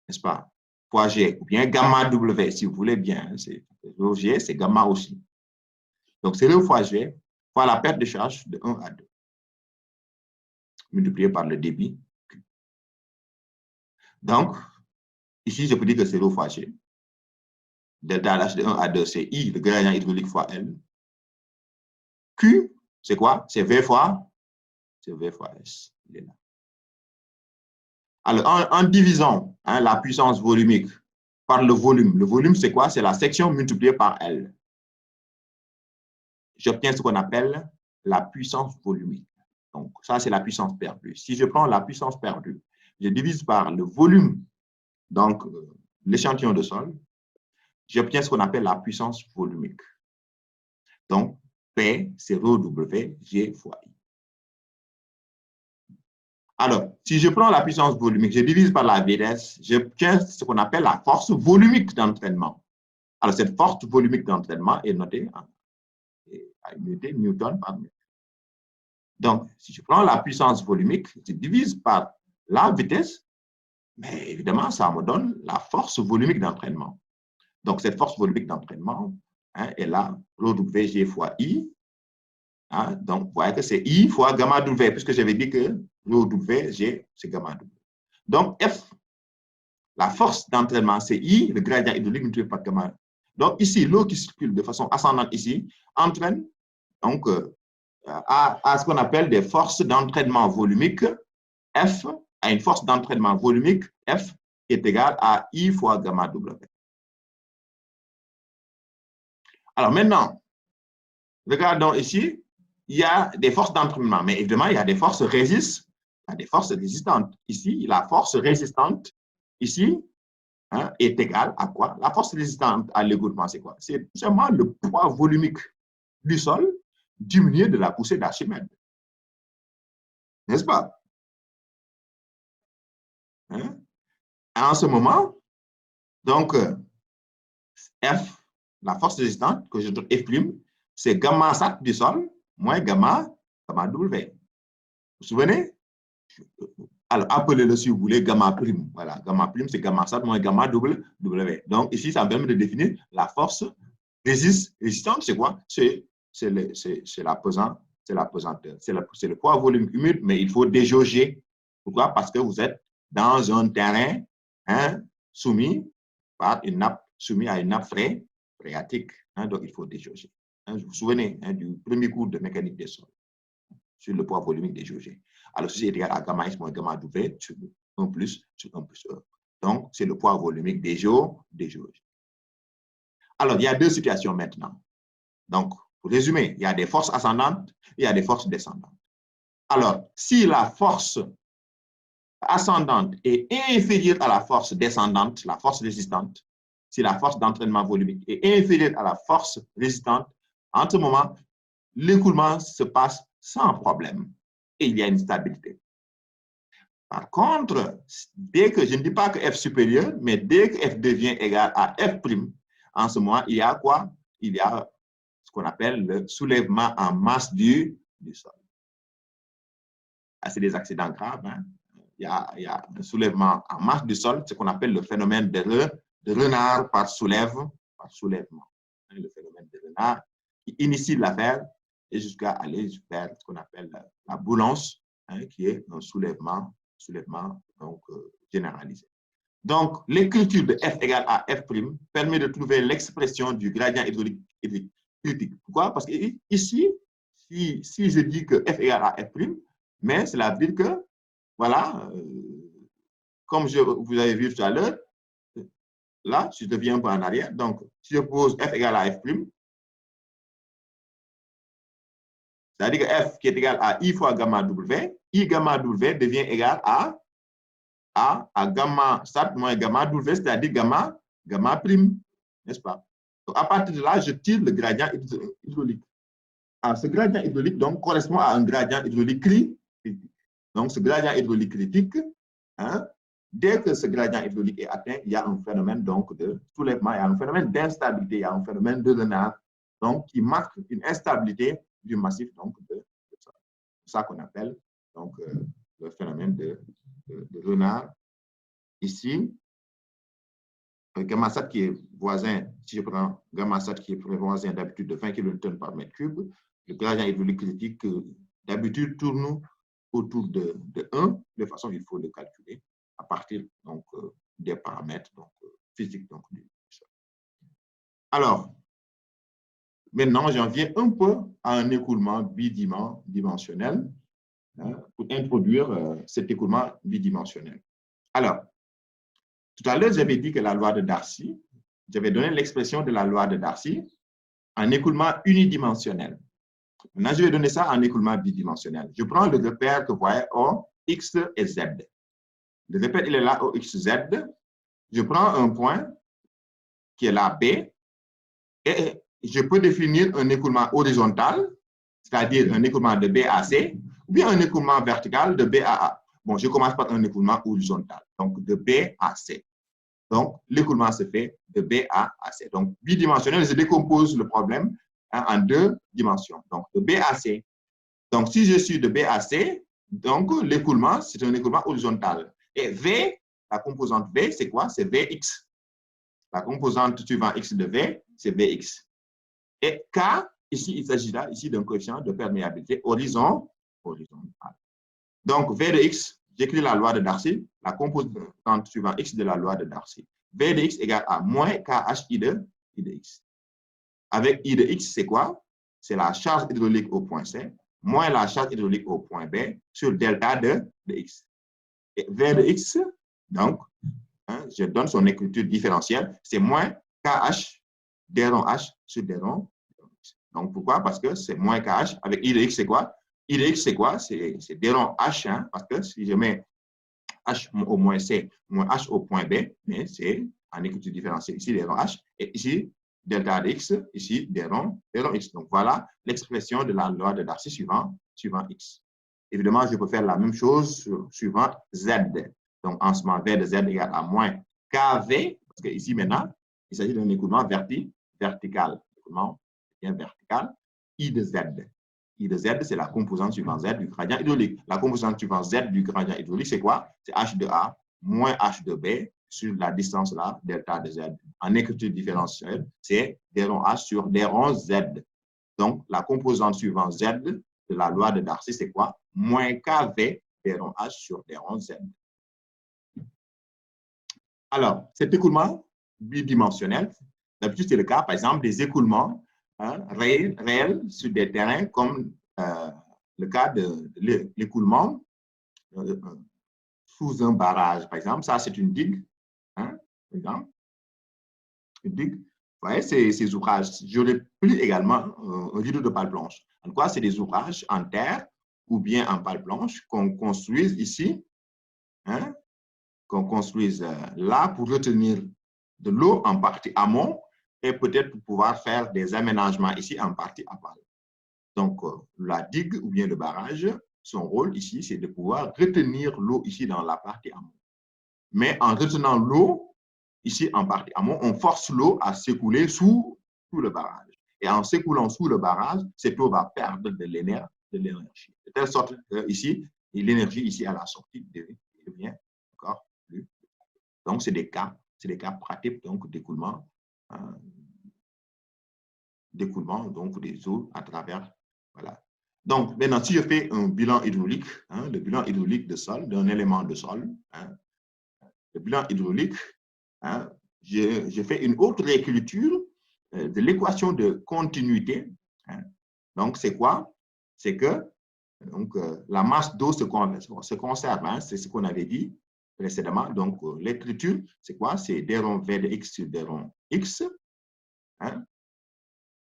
N'est-ce pas? Fois G, ou bien gamma W, si vous voulez bien. Rho G, c'est gamma aussi. Donc, c'est ρ fois G, fois la perte de charge de 1 à 2, multiplié par le débit Q. Donc, ici, je peux dire que c'est ρ fois G. Delta H de 1 à 2, c'est I, le gradient hydraulique fois L. Q, c'est quoi? C'est V fois S. Il est là. Alors, en divisant la puissance volumique par le volume, c'est quoi? C'est la section multipliée par L. J'obtiens ce qu'on appelle la puissance volumique. Donc, ça, c'est la puissance perdue. Si je prends la puissance perdue, je divise par le volume, donc l'échantillon de sol, j'obtiens ce qu'on appelle la puissance volumique. Donc, P, c'est ρ W, G fois I. Alors, si je prends la puissance volumique, je divise par la vitesse, j'obtiens ce qu'on appelle la force volumique d'entraînement. Alors, cette force volumique d'entraînement est notée à unité Newton par mètre. Donc, si je prends la puissance volumique, je divise par la vitesse, mais évidemment, ça me donne la force volumique d'entraînement. Donc, cette force volumique d'entraînement est là, ρ W G fois I. Donc, vous voyez que c'est I fois gamma W, puisque j'avais dit que ρ W G, c'est gamma W. Donc, F, la force d'entraînement, c'est I, le gradient hydraulique multiplié par gamma. Donc, ici, l'eau qui circule de façon ascendante ici entraîne donc, à ce qu'on appelle des forces d'entraînement volumique. F a une force d'entraînement volumique, F, qui est égale à I fois gamma W. Alors maintenant, regardons ici, il y a des forces d'entraînement, mais évidemment, il y a des forces résistantes. Il y a des forces résistantes. Ici, la force résistante, ici, est égale à quoi? La force résistante à l'égouttement, c'est quoi? C'est tout simplement le poids volumique du sol diminué de la poussée d'Archimède. N'est-ce pas? En ce moment, donc, F, la force résistante, que je donne F', c'est gamma sat du sol moins gamma W. Vous vous souvenez? Alors, appelez-le si vous voulez gamma prime. Voilà, gamma prime, c'est gamma sat moins gamma W. Donc, ici, ça me permet de définir la force résistante, c'est quoi? C'est la pesanteur, c'est le poids volume humide, mais il faut déjauger. Pourquoi? Parce que vous êtes dans un terrain soumis à une nappe phréatique. Donc, il faut déjauger. Vous vous souvenez du premier cours de mécanique des sols sur le poids volumique déjaugé. Alors, ceci est égal à gamma S moins gamma W sur 1 plus E. Donc, c'est le poids volumique déjaugé. Alors, il y a deux situations maintenant. Donc, pour résumer, il y a des forces ascendantes et il y a des forces descendantes. Alors, si la force ascendante est inférieure à la force descendante, la force résistante, si la force d'entraînement volumique est inférieure à la force résistante, en ce moment, l'écoulement se passe sans problème et il y a une stabilité. Par contre, dès que, je ne dis pas que F supérieur, mais dès que F devient égal à F', en ce moment, il y a quoi? Il y a ce qu'on appelle le soulèvement en masse du sol. C'est des accidents graves. Hein? Il y a un soulèvement en masse du sol, ce qu'on appelle le phénomène de renard par soulèvement. Le phénomène de renard qui initie l'affaire et jusqu'à aller vers ce qu'on appelle la boulance, hein, qui est un soulèvement donc, généralisé. Donc, l'écriture de F égale à F' permet de trouver l'expression du gradient hydraulique critique. Pourquoi? Parce que ici, si je dis que F égale à F', mais cela veut dire que, voilà, comme vous avez vu tout à l'heure, là, si je deviens un peu en arrière, donc, si je pose F égale à F', c'est-à-dire que F qui est égal à I fois gamma W, I gamma W devient égal à gamma sat moins gamma W, c'est-à-dire gamma prime, n'est-ce pas? Donc, à partir de là, je tire le gradient hydraulique. Alors, ce gradient hydraulique, donc, correspond à un gradient hydraulique critique. Donc, ce gradient hydraulique critique, hein, dès que ce gradient hydraulique est atteint, il y a un phénomène donc, de soulèvement, il y a un phénomène d'instabilité, il y a un phénomène de renard, donc, qui marque une instabilité du massif donc, de sol. C'est ça qu'on appelle donc, le phénomène de renard. Ici, gamma sat qui est voisin, si je prends gamma sat qui est voisin d'habitude de 20 kN par mètre cube, le gradient hydraulique critique d'habitude tourne autour de 1. De façon, il faut le calculer à partir donc, des paramètres donc, physiques. Donc, du sol. Alors, maintenant, j'en viens un peu à un écoulement bidimensionnel, hein, pour introduire cet écoulement bidimensionnel. Alors, tout à l'heure, j'avais dit que la loi de Darcy, j'avais donné l'expression de la loi de Darcy en écoulement unidimensionnel. Maintenant, je vais donner ça en écoulement bidimensionnel. Je prends le repère que vous voyez O, X et Z. Le repère, il est là, O, X, Z. Je prends un point qui est là, B, et je peux définir un écoulement horizontal, c'est-à-dire un écoulement de B à C, ou bien un écoulement vertical de B à A. Bon, je commence par un écoulement horizontal, donc de B à C. Donc, l'écoulement se fait de B à C. Donc, bidimensionnel, je décompose le problème, hein, en 2 dimensions. Donc, de B à C. Donc, si je suis de B à C, donc l'écoulement, c'est un écoulement horizontal. Et V, la composante V, c'est quoi? C'est Vx. La composante suivant X de V, c'est Vx. Et K, ici, il s'agit là, ici, d'un coefficient de perméabilité horizontal. Donc, V de X, j'écris la loi de Darcy, la composante suivant X de la loi de Darcy. V de X égale à moins KH I de X. Avec I de X, c'est quoi? C'est la charge hydraulique au point C, moins la charge hydraulique au point B sur delta de X. Et V de X, donc, hein, je donne son écriture différentielle, c'est moins KH d rond H sur d rond X. Donc, pourquoi? Parce que c'est moins KH. Avec I de X, c'est quoi? I de X, c'est quoi? C'est d rond H, hein, parce que si je mets H au moins C, moins H au point B, mais c'est en écriture différentielle. Ici, d rond H, et ici, delta de X, ici, d rond X. Donc, voilà l'expression de la loi de Darcy suivant X. Évidemment, je peux faire la même chose suivant Z. Donc, en ce moment, V de Z égale à moins KV, parce que ici, maintenant, il s'agit d'un écoulement vertical. Écoulement bien vertical. I de Z. I de Z, c'est la composante suivant Z du gradient hydraulique. La composante suivant Z du gradient hydraulique, c'est quoi? C'est H de A moins H de B sur la distance là, delta de Z. En écriture différentielle, c'est d rond H sur d rond Z. Donc, la composante suivant Z de la loi de Darcy, c'est quoi? Moins KV d rond H sur d rond Z. Alors, cet écoulement bidimensionnel, d'habitude, c'est le cas, par exemple, des écoulements, hein, réels sur des terrains comme le cas de l'écoulement sous un barrage, par exemple. Ça, c'est une digue, hein, par exemple. Une digue. Vous voyez, ces ouvrages. J'aurais pris également un rideau de pale blanche. En quoi, c'est des ouvrages en terre ou bien en pale blanche qu'on construise ici, hein, qu'on construise là pour retenir de l'eau en partie amont et peut-être pour pouvoir faire des aménagements ici en partie aval. Donc, la digue ou bien le barrage son rôle ici, c'est de pouvoir retenir l'eau ici dans la partie amont. Mais en retenant l'eau, ici en partie amont, on force l'eau à s'écouler sous le barrage. Et en s'écoulant sous le barrage, cette eau va perdre de l'énergie. De telle sorte que ici, l'énergie ici à la sortie devient encore plus. Donc, c'est des cas pratiques d'écoulement donc des eaux à travers. Voilà. Donc, maintenant, si je fais un bilan hydraulique, le bilan hydraulique de sol, d'un élément de sol, le bilan hydraulique, je fais une autre réécriture de l'équation de continuité. Donc, c'est quoi? C'est que donc, la masse d'eau se conserve, c'est ce qu'on avait dit précédemment. Donc, l'écriture, c'est quoi? C'est d rond v de x sur d rond x,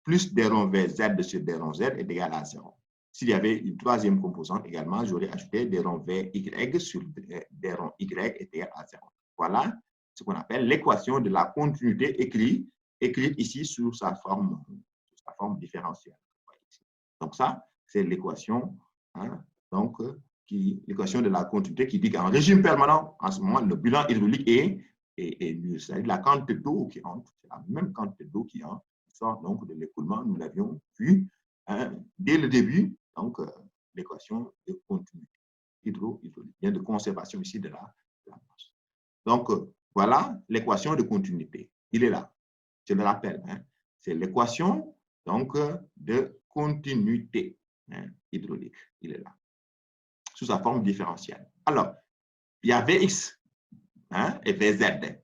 plus d rond v z sur d rond z est égal à 0. S'il y avait une troisième composante également, j'aurais ajouté d rond v y sur d rond y est égal à 0. Voilà ce qu'on appelle l'équation de la continuité écrite ici sous sa forme différentielle. Donc, ça, c'est l'équation l'équation de la continuité qui dit qu'en régime permanent, en ce moment, le bilan hydraulique est nul. C'est-à-dire la quantité d'eau qui entre, c'est la même quantité d'eau qui sort donc de l'écoulement. Nous l'avions vu dès le début, donc l'équation de continuité hydraulique, bien de conservation ici de la masse. Donc, voilà l'équation de continuité. Il est là. Je le rappelle, c'est l'équation donc de continuité hydraulique. Il est là, sous sa forme différentielle. Alors, il y a Vx et Vz.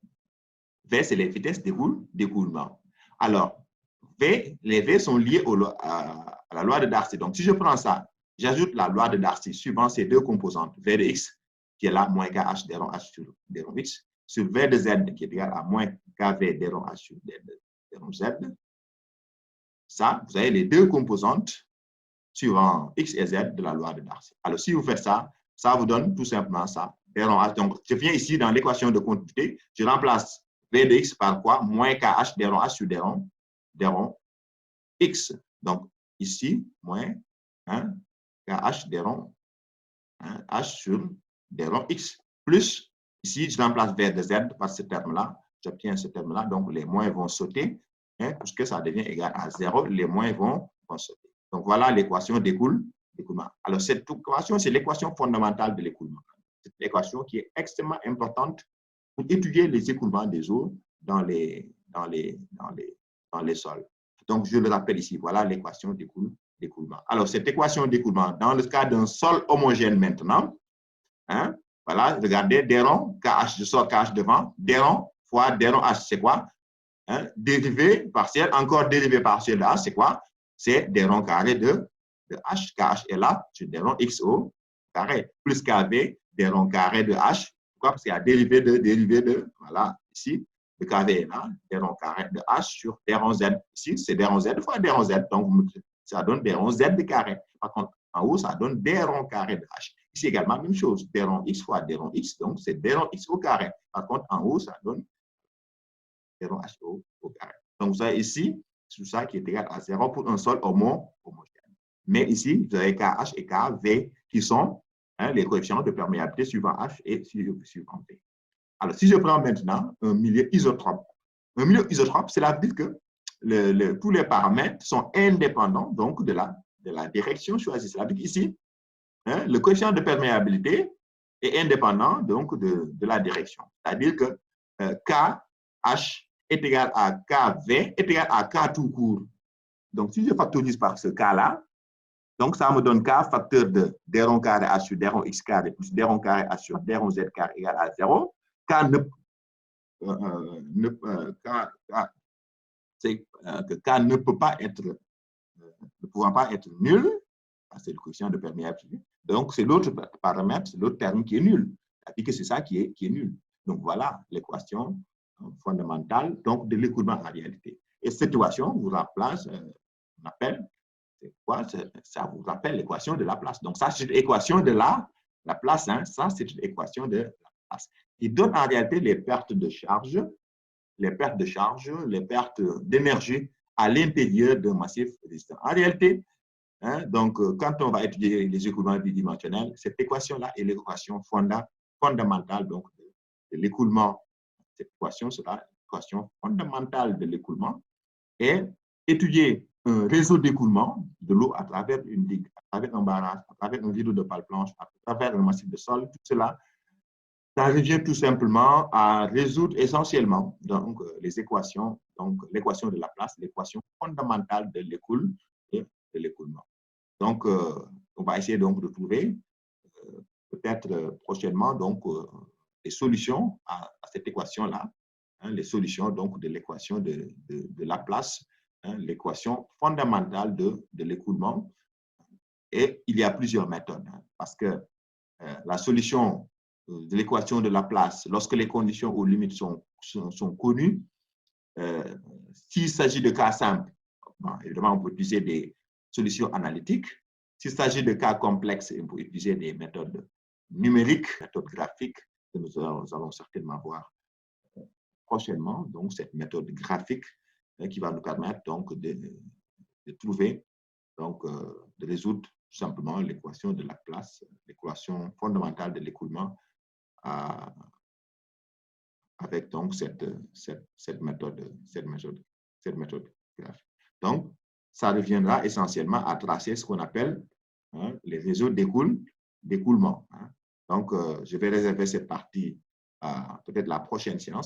V, c'est les vitesses d'écoulement. Alors, les V sont liés à la loi de Darcy. Donc, si je prends ça, j'ajoute la loi de Darcy suivant ces deux composantes, V de x, qui est là, moins kh d rond h sur d rond x, sur V de z, qui est égal à moins kv d rond h sur d rond z. Ça, vous avez les deux composantes suivant x et z de la loi de Darcy. Alors, si vous faites ça, ça vous donne tout simplement ça. Donc, je viens ici dans l'équation de continuité, je remplace v de x par quoi? Moins kh d rond h sur d rond x. Donc, ici, moins kh d rond h sur d rond x. Plus, ici, je remplace v de z par ce terme-là. J'obtiens ce terme-là. Donc, les moins vont sauter, puisque ça devient égal à 0. Les moins vont sauter. Donc, voilà l'équation d'écoulement. Alors, cette équation, c'est l'équation fondamentale de l'écoulement. C'est une équation qui est extrêmement importante pour étudier les écoulements des eaux dans les sols. Donc, je le rappelle ici, voilà l'équation d'écoulement. Alors, cette équation d'écoulement, dans le cas d'un sol homogène maintenant, voilà, regardez, d rond, kh, je sors kh devant, d rond fois d rond h, c'est quoi? Dérivé partiel, encore dérivé partiel de h, c'est quoi? C'est d rond carré de h. Kh est là, sur d rond x au carré, plus kv, d rond carré de h. Pourquoi? Parce qu'il y a dérivé de, voilà, ici, le kv est là, d rond carré de h sur d rond z. Ici, c'est d rond z fois d rond z, donc ça donne d rond z de carré. Par contre, en haut, ça donne d rond carré de h. Ici également, même chose, d rond x fois d rond x, donc c'est d rond x au carré. Par contre, en haut, ça donne d rond h au carré. Donc, vous avez ici, tout ça qui est égal à 0 pour un sol homogène. Mais ici, vous avez KH et KV qui sont les coefficients de perméabilité suivant H et suivant V. Alors, si je prends maintenant un milieu isotrope, cela veut dire que tous les paramètres sont indépendants donc de la direction choisie. Cela veut dire qu'ici, le coefficient de perméabilité est indépendant donc de la direction. C'est-à-dire que KH est égal à KV est égal à K tout court. Donc, si je factorise par ce K-là, donc ça me donne K facteur de d rond carré H sur d rond x carré plus d rond carré H sur d rond z carré égale à 0. K ne peut pas être, ne pouvant pas être nul, c'est le coefficient de perméabilité. Donc, c'est l'autre paramètre, l'autre terme qui est nul. C'est-à-dire que c'est ça qui est nul. Donc, voilà l'équation fondamentale donc, de l'écoulement en réalité. Et cette équation vous remplace, on appelle, c'est quoi? Ça vous rappelle l'équation de la place. Donc, ça, c'est l'équation de la place. Ça, c'est l'équation de la place. Il donne en réalité les pertes de charge, les pertes d'énergie à l'intérieur d'un massif résistant. En réalité, Hein? Donc, quand on va étudier les écoulements bidimensionnels, cette équation-là est l'équation fondamentale donc, de l'écoulement. Cette équation sera l'équation fondamentale de l'écoulement. Et étudier un réseau d'écoulement de l'eau à travers une digue, à travers un barrage, à travers un rideau de pale planche, à travers un massif de sol, tout cela, ça revient tout simplement à résoudre essentiellement donc, les équations, donc l'équation de Laplace, l'équation fondamentale de l'écoule et de l'écoulement. Donc, on va essayer donc de trouver peut-être prochainement donc, des solutions à cette équation-là, hein, les solutions donc, de l'équation de Laplace, hein, l'équation fondamentale de l'écoulement. Et il y a plusieurs méthodes, hein, parce que la solution de l'équation de Laplace, lorsque les conditions aux limites sont connues, s'il s'agit de cas simples, bon, évidemment, on peut utiliser des solutions analytiques. S'il s'agit de cas complexes, on peut utiliser des méthodes numériques, méthodes graphiques, que nous allons certainement voir prochainement. Donc, cette méthode graphique qui va nous permettre donc de trouver, donc, de résoudre tout simplement l'équation de Laplace, l'équation fondamentale de l'écoulement avec donc cette méthode graphique. Donc, ça reviendra essentiellement à tracer ce qu'on appelle, hein, les réseaux d'écoulement. Hein. Donc, je vais réserver cette partie à peut-être la prochaine séance.